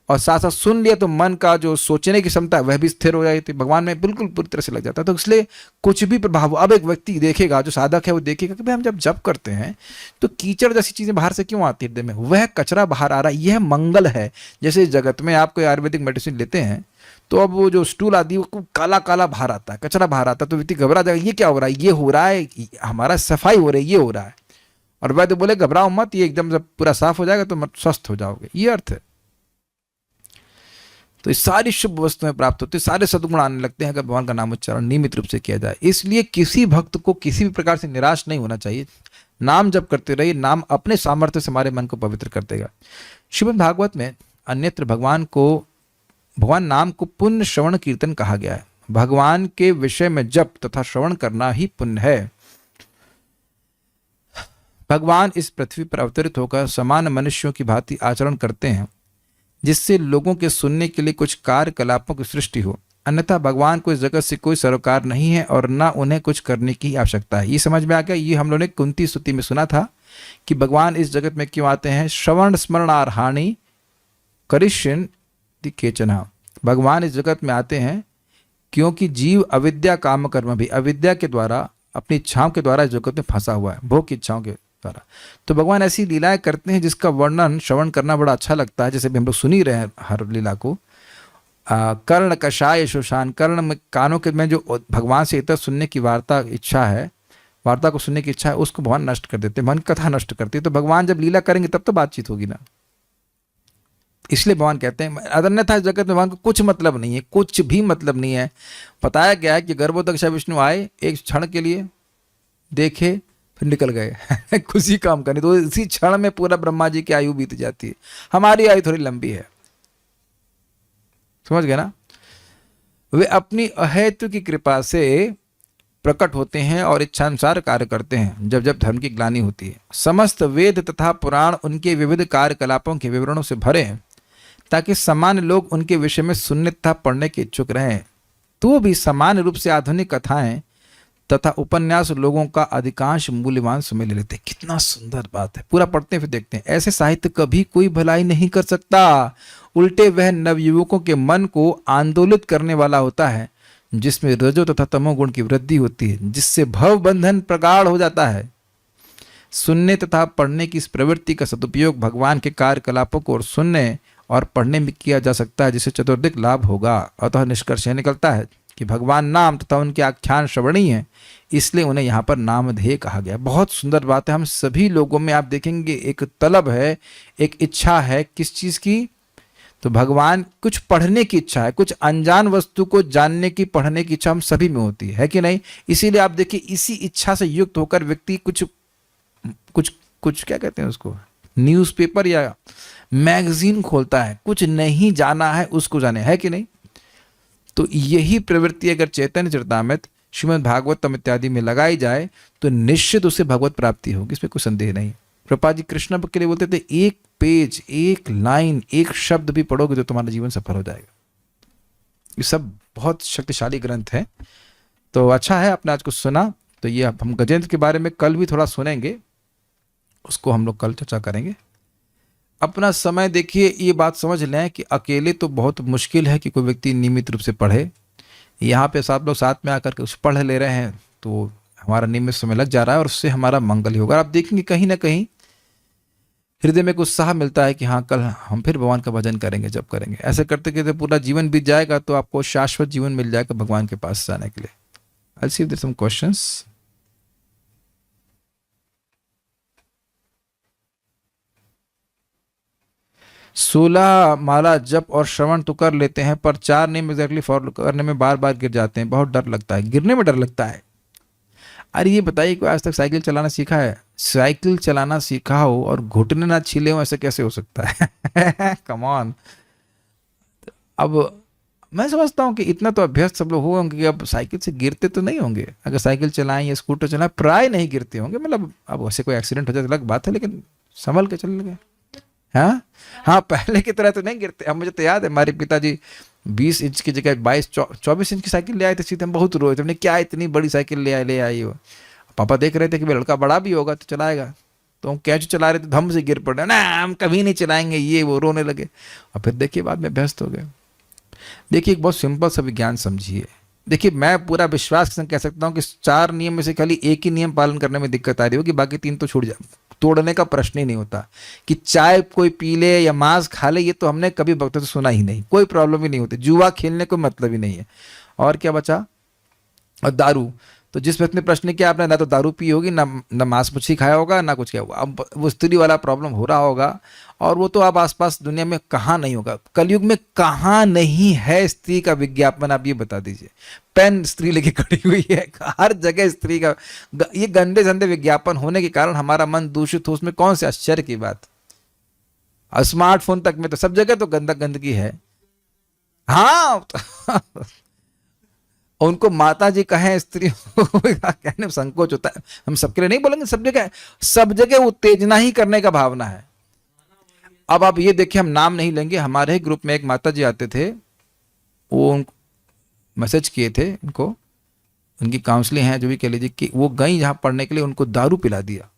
और साथ साथ सुन लिया तो मन का जो सोचने की क्षमता है वह भी स्थिर हो जाती है, भगवान में बिल्कुल पूरी तरह से लग जाता है। तो इसलिए कुछ भी प्रभाव, अब एक व्यक्ति देखेगा, जो साधक है वो देखेगा कि भाई हम जब जप करते हैं तो कीचड़ जैसी चीजें बाहर से क्यों आती है हृदय में, वह कचरा बाहर आ रहा है, यह मंगल है। जैसे जगत में आप कोई आयुर्वेदिक मेडिसिन लेते हैं तो अब वो जो स्टूल आदि वो काला काला बाहर आता है, कचरा बाहर आता है, तो व्यक्ति घबरा जाएगा, ये क्या हो रहा है, ये हो रहा है, हमारा सफाई हो रही है, ये हो रहा है। और वैद्य बोले घबराओ मत, ये एकदम जब पूरा साफ हो जाएगा तो स्वस्थ हो जाओगे, ये अर्थ है। तो ये सारी शुभ वस्तुएं प्राप्त होती है, सारे सद्गुण आने लगते हैं अगर भगवान का नाम उच्चारण नियमित रूप से किया जाए। इसलिए किसी भक्त को किसी भी प्रकार से निराश नहीं होना चाहिए। नाम जप करते रहिए, नाम अपने सामर्थ्य से हमारे मन को पवित्र कर देगा। श्रीमद् भागवत में अन्यत्र भगवान नाम को पुण्य श्रवण कीर्तन कहा गया है। भगवान के विषय में जप तथा श्रवण करना ही पुण्य है। भगवान इस पृथ्वी पर अवतरित होकर समान मनुष्यों की भांति आचरण करते हैं, जिससे लोगों के सुनने के लिए कुछ कार्यकलापों की सृष्टि हो। अन्यथा भगवान को इस जगत से कोई सरोकार नहीं है और न उन्हें कुछ करने की आवश्यकता है। ये समझ में आ गया। ये हम लोगों ने कुंती स्तुति में सुना था कि भगवान इस जगत में क्यों आते हैं। श्रवण स्मरणार्हाणि करिष्यन् केचन। भगवान इस जगत में आते हैं क्योंकि जीव अविद्या काम कर्म भी, अविद्या के द्वारा, अपनी इच्छाओं के द्वारा इस जगत में फंसा हुआ है, भोग की इच्छाओं के द्वारा। तो भगवान ऐसी लीलाएं करते हैं जिसका वर्णन श्रवण करना बड़ा अच्छा लगता है। जैसे भी हम लोग सुन ही रहे हैं हर लीला को। कर्ण कषाय शोषान, कर्ण में कानों के में जो भगवान से इतर सुनने की वार्ता को सुनने की इच्छा है, उसको भगवान नष्ट कर देते हैं, मन कथा नष्ट करती है। तो भगवान जब लीला करेंगे तब तो बातचीत होगी ना। इसलिए भगवान कहते हैं, अन्यथा इस जगत में भगवान को कुछ मतलब नहीं है, कुछ भी मतलब नहीं है। बताया गया है कि गर्भोदक्ष विष्णु आए, एक क्षण के लिए देखे, फिर निकल गए खुशी काम करने। तो इसी क्षण में पूरा ब्रह्मा जी की आयु बीत जाती है। हमारी आयु थोड़ी लंबी है, समझ गए ना। वे अपनी अहेतु की कृपा से प्रकट होते हैं और इच्छानुसार कार्य करते हैं जब जब धर्म की ग्लानि होती है। समस्त वेद तथा पुराण उनके विविध कार्यकलापों के विवरणों से भरे हैं ताकि सामान्य लोग उनके विषय में सुनने तथा पढ़ने के इच्छुक रहें। तो भी सामान्य रूप से आधुनिक कथाएं तथा उपन्यास लोगों का अधिकांश मूल्यवान समय ले लेते हैं। कितना सुंदर बात है। पूरा पढ़ते हैं फिर देखते हैं। ऐसे साहित्य कभी कोई भलाई नहीं कर सकता, उल्टे वह नवयुवकों के मन को आंदोलित करने वाला होता है, जिसमें रजो तथा तमोगुण की वृद्धि होती है, जिससे भव बंधन प्रगाढ़ हो जाता है। सुनने तथा पढ़ने की इस प्रवृत्ति का सदुपयोग भगवान के कार्यकलापों को और सुनने और पढ़ने में किया जा सकता है, जिससे चतुर्दिक लाभ होगा। अतः निष्कर्ष निकलता है कि भगवान नाम तथा उनके आख्यान श्रवणीय है, इसलिए उन्हें यहाँ पर नामधेय कहा गया। बहुत सुंदर बात है। हम सभी लोगों में आप देखेंगे एक तलब है, एक इच्छा है, किस चीज़ की? तो भगवान, कुछ पढ़ने की इच्छा है, कुछ अनजान वस्तु को जानने की, पढ़ने की इच्छा हम सभी में होती है कि नहीं? इसीलिए आप देखिए, इसी इच्छा से युक्त होकर व्यक्ति कुछ कुछ कुछ क्या कहते हैं उसको, न्यूज़पेपर या मैगजीन खोलता है, कुछ नहीं जाना है उसको जाने, है कि नहीं? तो यही प्रवृत्ति अगर चैतन्य चरितामृत, श्रीमद् भागवतम इत्यादि में लगाई जाए तो निश्चित उसे भगवत प्राप्ति होगी, इसमें कोई संदेह नहीं। प्रभुपाद जी कृष्ण के लिए बोलते थे, एक पेज, एक लाइन, एक शब्द भी पढ़ोगे तो तुम्हारा जीवन सफल हो जाएगा। ये सब बहुत शक्तिशाली ग्रंथ है। तो अच्छा है आपने आज कुछ सुना। तो ये हम गजेंद्र के बारे में कल भी थोड़ा सुनेंगे, उसको हम लोग कल चर्चा करेंगे। अपना समय देखिए, ये बात समझ लें कि अकेले तो बहुत मुश्किल है कि कोई व्यक्ति नियमित रूप से पढ़े। यहाँ पे सब लोग साथ में आकर के कुछ पढ़ ले रहे हैं तो हमारा नियमित समय लग जा रहा है और उससे हमारा मंगल ही होगा। आप देखेंगे कहीं ना कहीं हृदय में एक उत्साह मिलता है कि हाँ, कल हम फिर भगवान का भजन करेंगे, जब करेंगे। ऐसे करते करते पूरा जीवन बीत जाएगा तो आपको शाश्वत जीवन मिल जाएगा भगवान के पास जाने के लिए। I'll see if there's some questions. 16 माला जप और श्रवण तो कर लेते हैं, पर 4 नियम एग्जैक्टली फॉलो करने में बार बार गिर जाते हैं, बहुत डर लगता है। गिरने में डर लगता है? अरे ये बताइए, कोई आज तक साइकिल चलाना सीखा है? साइकिल चलाना सीखा हो और घुटने ना छिले हो, ऐसे कैसे हो सकता है? Come on. अब मैं समझता हूँ कि इतना तो अभ्यस्त सब लोग हो होंगे कि अब साइकिल से गिरते तो नहीं होंगे। अगर साइकिल चलाएं या स्कूटर चलाएं, प्राय नहीं गिरते होंगे। मतलब अब वैसे कोई एक्सीडेंट हो जाए तो अलग बात है, लेकिन संभल के चलने लगे। हाँ हाँ, पहले की तरह तो नहीं गिरते। अब मुझे तो याद है, हमारे पिताजी 20 इंच की जगह 22-24 इंच की साइकिल ले आए थे। सीधे हम बहुत रोए थे, हमने क्या इतनी बड़ी साइकिल ले आई हो। पापा देख रहे थे कि लड़का बड़ा भी होगा तो चलाएगा, तो हम कैच चला रहे थे, धम से गिर पड़े, ना हम कभी नहीं चलाएंगे, ये वो रोने लगे। और फिर देखिए बाद में अभ्यस्त हो गए। देखिए एक बहुत सिंपल सा विज्ञान समझिए। देखिए मैं पूरा विश्वास के संग कह सकता हूँ कि 4 नियम में से खाली एक ही नियम पालन करने में दिक्कत आ रही होगी, बाकी 3 तो छूट जाए। तोड़ने का प्रश्न ही नहीं होता कि चाय कोई पी ले या मांस खा ले, ये तो हमने कभी भक्तों से सुना ही नहीं। कोई प्रॉब्लम ही नहीं होती। जुआ खेलने को मतलब ही नहीं है। और क्या बचा? और दारू। तो जिस व्यक्ति ने प्रश्न किया, आपने ना तो दारू पी होगी, ना मांस मछली खाया होगा, ना कुछ किया होगा। अब वो स्त्री वाला प्रॉब्लम हो रहा होगा, और वो तो आप आसपास दुनिया में कहाँ नहीं होगा। कलयुग में कहाँ नहीं है स्त्री का विज्ञापन, आप ये बता दीजिए। पेन स्त्री लेके खड़ी हुई है, हर जगह स्त्री का। ये गंदे गंदे विज्ञापन होने के कारण हमारा मन दूषित हो, उसमें कौन से आश्चर्य की बात। स्मार्टफोन तक में तो सब जगह तो गंदगी है। हाँ उनको माता जी कहें, स्त्री कहने में संकोच होता है। हम सबके लिए नहीं बोलेंगे, सब जगह उत्तेजना ही करने का भावना है। अब आप ये देखिए, हम नाम नहीं लेंगे, हमारे ही ग्रुप में एक माता जी आते थे, वो मैसेज किए थे उनको, उनकी काउंसलिंग है जो भी कह लीजिए, कि वो गई जहां पढ़ने के लिए, उनको दारू पिला दिया।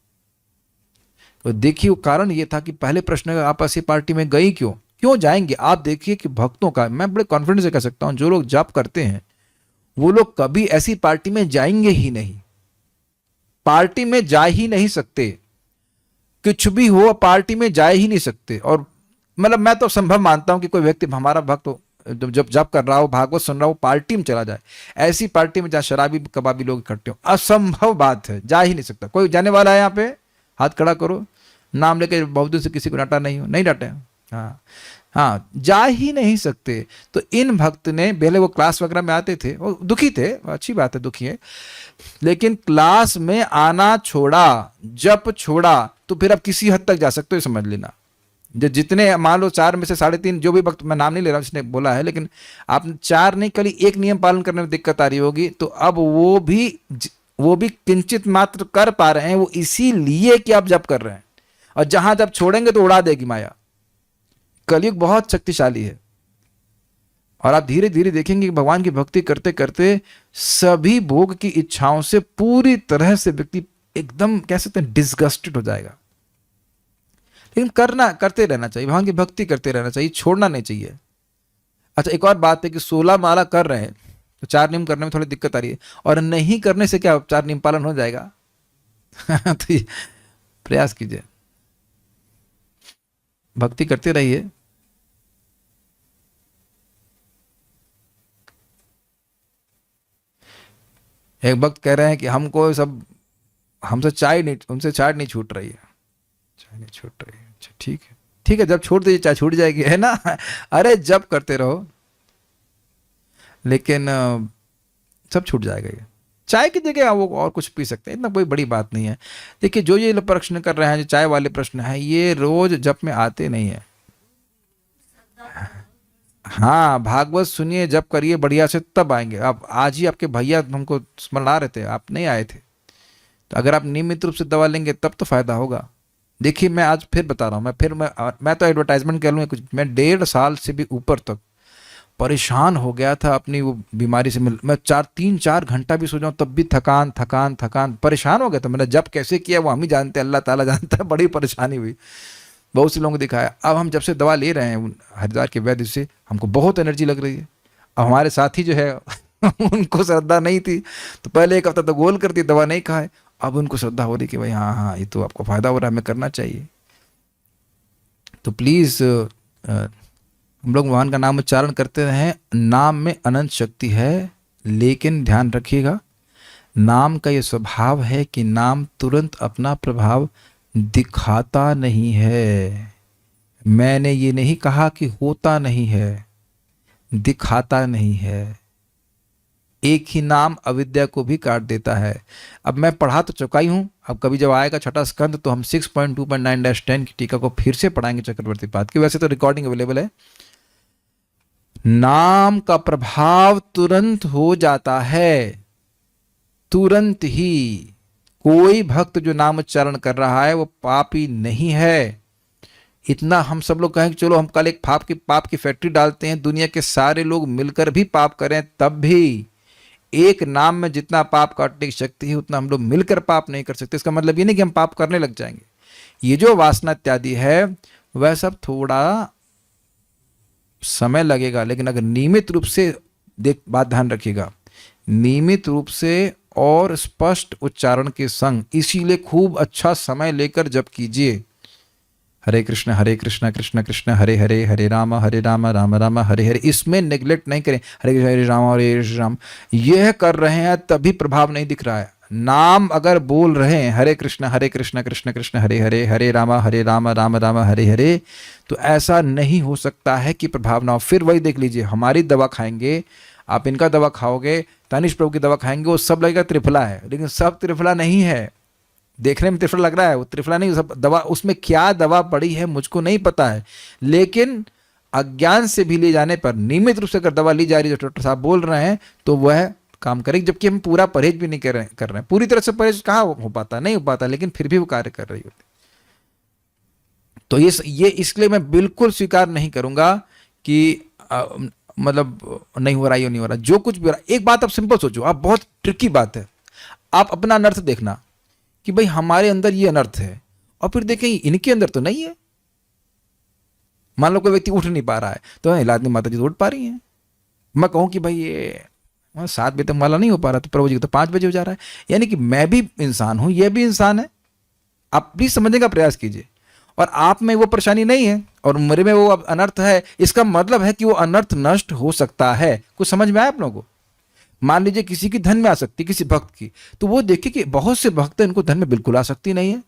तो देखिए वो कारण ये था कि पहले प्रश्न, आप ऐसी पार्टी में गई क्यों जाएंगे? आप देखिए कि भक्तों का, मैं बड़े कॉन्फिडेंस से कह सकता हूं, जो लोग जप करते हैं वो लोग कभी ऐसी पार्टी में जाएंगे ही नहीं। पार्टी में जा ही नहीं सकते, कुछ भी हो पार्टी में जा ही नहीं सकते। और मतलब मैं तो संभव मानता हूं कि कोई व्यक्ति, हमारा भक्त हो, जब जब कर रहा हो, भागवत सुन रहा हो, पार्टी में चला जाए, ऐसी पार्टी में जहां शराबी कबाबी लोग इकट्ठे हो, असंभव बात है, जा ही नहीं सकता। कोई जाने वाला है यहाँ पे? हाथ खड़ा करो। नाम लेके बहुत दिन से किसी को डांटा नहीं हो? नहीं डांटे? हाँ, जा ही नहीं सकते। तो इन भक्त ने, पहले वो क्लास वगैरह में आते थे, वो दुखी थे, अच्छी बात है दुखी है, लेकिन क्लास में आना छोड़ा, जप छोड़ा, तो फिर आप किसी हद तक जा सकते हो, समझ लेना। जो जितने मान लो 4 में से 3.5 जो भी भक्त, मैं नाम नहीं ले रहा जिसने बोला है, लेकिन आप 4 नहीं, कल 1 नियम पालन करने में दिक्कत आ रही होगी, तो अब वो भी किंचित मात्र कर पा रहे हैं, वो इसीलिए कि आप जप कर रहे हैं। और जहां जब छोड़ेंगे तो उड़ा देगी माया। कलयुग बहुत शक्तिशाली है। और आप धीरे धीरे देखेंगे कि भगवान की भक्ति करते करते सभी भोग की इच्छाओं से पूरी तरह से व्यक्ति एकदम कह सकते हैं डिसगस्टेड हो जाएगा। लेकिन करते रहना चाहिए, भगवान की भक्ति करते रहना चाहिए, छोड़ना नहीं चाहिए। अच्छा एक और बात है कि 16 माला कर रहे हैं तो 4 नियम करने में थोड़ी दिक्कत आ रही है, और नहीं करने से क्या 4 नियम पालन हो जाएगा? तो प्रयास कीजिए, भक्ति करते रहिए। एक भक्त कह रहे हैं कि हमको सब, हमसे चाय नहीं, उनसे चाय नहीं छूट रही है, चाय नहीं छूट रही है। अच्छा ठीक है, ठीक है, जब छोड़ दीजिए चाय छूट जाएगी, है ना। अरे जब करते रहो, लेकिन सब छूट जाएगा। ये चाय की जगह वो और कुछ पी सकते हैं, इतना कोई बड़ी बात नहीं है। देखिए जो ये प्रश्न कर रहे हैं, जो चाय वाले प्रश्न हैं, ये रोज जप में आते नहीं है। हाँ, भागवत सुनिए, जप करिए बढ़िया से, तब आएंगे। आप आज ही आपके भैया हमको स्मरण रहे थे, आप नहीं आए थे। तो अगर आप नियमित रूप से दवा लेंगे तब तो फायदा होगा। देखिए मैं आज फिर बता रहा हूँ, मैं तो एडवर्टाइजमेंट कह लूँगा कुछ, मैं 1.5 साल से भी ऊपर तक परेशान हो गया था अपनी वो बीमारी से। मैं 3-4 घंटा भी सो जाऊँ तब भी थकान थकान थकान, परेशान हो गया था। मैंने जब कैसे किया वो हम ही जानते हैं, अल्लाह ताला जानता है। बड़ी परेशानी हुई, बहुत से लोगों को दिखाया। अब हम जब से दवा ले रहे हैं हरिद्वार के वैद्य से, हमको बहुत एनर्जी लग रही है। अब हमारे साथी जो है उनको श्रद्धा नहीं थी, तो पहले 1 हफ्ता तो गोल करती, दवा नहीं खाए। अब उनको श्रद्धा हो रही कि भाई हाँ हाँ, ये तो आपको फायदा हो रहा है, हमें करना चाहिए। तो प्लीज़ हम लोग भगवान का नाम उच्चारण करते रहें। नाम में अनंत शक्ति है, लेकिन ध्यान रखिएगा, नाम का ये स्वभाव है कि नाम तुरंत अपना प्रभाव दिखाता नहीं है। मैंने ये नहीं कहा कि होता नहीं है, दिखाता नहीं है। एक ही नाम अविद्या को भी काट देता है। अब मैं पढ़ा तो चुका ही हूँ, अब कभी जब आएगा छठा स्कंद तो हम 6.2.9-10 की टीका को फिर से पढ़ाएंगे चक्रवर्ती पाद की। वैसे तो रिकॉर्डिंग अवेलेबल है। नाम का प्रभाव तुरंत हो जाता है, तुरंत ही। कोई भक्त जो नाम उच्चारण कर रहा है वो पापी नहीं है। इतना हम सब लोग कहें कि चलो हम कल एक पाप की फैक्ट्री डालते हैं, दुनिया के सारे लोग मिलकर भी पाप करें, तब भी एक नाम में जितना पाप काटने की शक्ति है उतना हम लोग मिलकर पाप नहीं कर सकते। इसका मतलब ये नहीं कि हम पाप करने लग जाएंगे। ये जो वासना इत्यादि है वह सब थोड़ा समय लगेगा, लेकिन अगर नियमित रूप से बात ध्यान रखिएगा, नियमित रूप से और स्पष्ट उच्चारण के संग, इसीलिए खूब अच्छा समय लेकर जप कीजिए। हरे कृष्ण कृष्ण कृष्ण हरे हरे, हरे राम राम राम हरे हरे। इसमें नेग्लेक्ट नहीं करें, हरे राम यह कर रहे हैं तभी प्रभाव नहीं दिख रहा है। नाम अगर बोल रहे हैं हरे कृष्ण कृष्ण कृष्ण हरे हरे, हरे राम राम राम हरे हरे, तो ऐसा नहीं हो सकता है कि प्रभाव ना हो। फिर वही देख लीजिए, हमारी दवा खाएंगे, आप इनका दवा खाओगे, तानिश प्रभु की दवा खाएंगे, वो सब लगेगा त्रिफला है, लेकिन सब त्रिफला नहीं है। देखने में त्रिफला लग रहा है, वो त्रिफला नहीं। सब दवा, उसमें क्या दवा पड़ी है मुझको नहीं पता है, लेकिन अज्ञान से भी ले जाने पर, नियमित रूप से अगर दवा ली जा रही है जो डॉक्टर साहब बोल रहे हैं, तो वह काम करेगी। जबकि हम पूरा परहेज भी नहीं कर रहे हैं। पूरी तरह से परहेज कहाँ हो पाता, नहीं हो पाता, लेकिन फिर भी वो कार्य कर रही होती। तो ये इसलिए मैं बिल्कुल स्वीकार नहीं करूंगा कि मतलब नहीं हो रहा, ये नहीं हो रहा, जो कुछ भी हो रहा। एक बात आप सिंपल सोचो, आप बहुत ट्रिकी बात है, आप अपना अनर्थ देखना कि भाई हमारे अंदर ये अनर्थ है, और फिर देखें इनके अंदर तो नहीं है। मान लो कोई व्यक्ति उठ नहीं पा रहा है, तो इलादनी माता जी तो उठ पा रही हैं। मैं कहूं कि भाई ये 7 बजे तक माला नहीं हो पा रहा, तो प्रभु जी तो 5 बजे हो जा रहा है। यानी कि मैं भी इंसान हूं, ये भी इंसान है। आप प्लीज समझने का प्रयास कीजिए। और आप में वो परेशानी नहीं है और मेरे में वो अनर्थ है, इसका मतलब है कि वो अनर्थ नष्ट हो सकता है। कुछ समझ में आया आप लोगों को? मान लीजिए किसी की धन में आसक्ति, किसी भक्त की, तो वो देखिए कि बहुत से भक्त हैं, इनको धन में बिल्कुल आसक्ति नहीं है।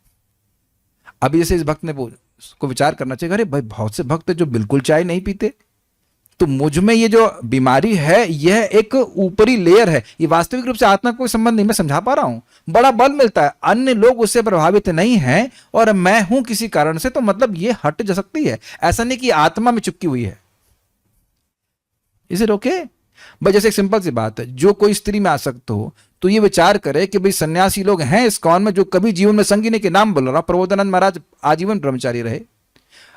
अभी जैसे इस भक्त ने को विचार करना चाहिए, अरे भाई बहुत से भक्त जो बिल्कुल चाय नहीं पीते, तो मुझ में ये जो बीमारी है यह एक ऊपरी लेयर है, ये वास्तविक रूप से आत्मा का कोई संबंध नहीं। मैं समझा पा रहा हूं, बड़ा बल मिलता है, अन्य लोग उससे प्रभावित नहीं हैं और मैं हूं किसी कारण से, तो मतलब ये हट जा सकती है। ऐसा नहीं कि आत्मा में चिपकी हुई है। Is it okay? भाई जैसे एक सिंपल सी बात है, जो कोई स्त्री में आसक्त हो तो ये विचार करे कि भाई सन्यासी लोग हैं इस्कॉन में जो कभी जीवन में संगी के नाम बोल रहा, प्रबोधानंद महाराज आजीवन ब्रह्मचारी रहे,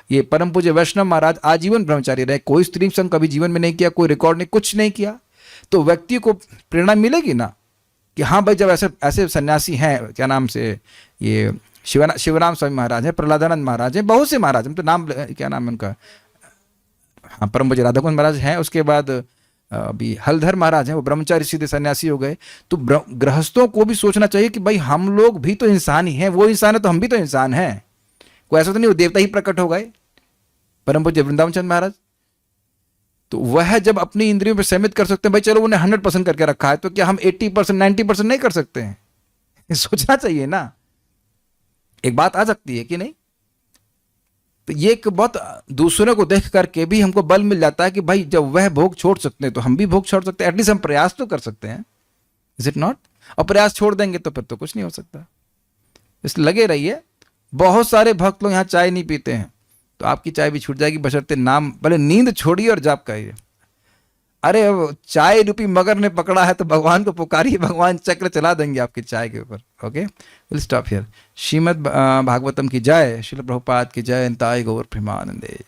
ये परम पूज्य वैष्णव महाराज आजीवन ब्रह्मचारी रहे, कोई स्त्री संग कभी जीवन में नहीं किया, कोई रिकॉर्ड नहीं, कुछ नहीं किया। तो व्यक्ति को प्रेरणा मिलेगी ना कि हाँ भाई जब ऐसे ऐसे सन्यासी हैं, क्या नाम से, ये शिवराम स्वामी महाराज हैं, प्रहलादानंद महाराज हैं, बहुत से महाराज, हम तो नाम क्या नाम है उनका, हाँ परम पूज्य राधाकुंड महाराज हैं, उसके बाद अभी हलधर महाराज हैं, वो ब्रह्मचारी सीधे सन्यासी हो गए। तो गृहस्थों को भी सोचना चाहिए कि भाई हम लोग भी तो इंसान ही हैं, वो इंसान है तो हम भी तो इंसान हैं। कोई ऐसा तो नहीं वो देवता ही प्रकट हो गए, परम पूज्य वृंदावन चंद महाराज। तो वह जब अपनी इंद्रियों पे सीमित कर सकते हैं, भाई चलो उन्हें 100% करके रखा है, तो क्या हम 80% 90% नहीं कर सकते हैं? सोचना चाहिए ना, एक बात आ सकती है कि नहीं? तो ये एक बहुत, दूसरों को देख करके भी हमको बल मिल जाता है कि भाई जब वह भोग छोड़ सकते हैं तो हम भी भोग छोड़ सकते हैं, एटलीस्ट हम प्रयास तो कर सकते हैं, इज इट नॉट? और प्रयास छोड़ देंगे तो फिर तो कुछ नहीं हो सकता। इसलिए लगे रहिए। बहुत सारे भक्त लोग यहाँ चाय नहीं पीते हैं, तो आपकी चाय भी छूट जाएगी, बशर्ते नाम, भले नींद छोड़िए और जाप करिए। अरे चाय रूपी मगर ने पकड़ा है तो भगवान को पुकारिए, भगवान चक्र चला देंगे आपकी चाय के ऊपर। Okay, will stop here. Shrimad Bhagavatam की जय, श्रील प्रभुपाद की जय, निताय गौर प्रेमानंदे।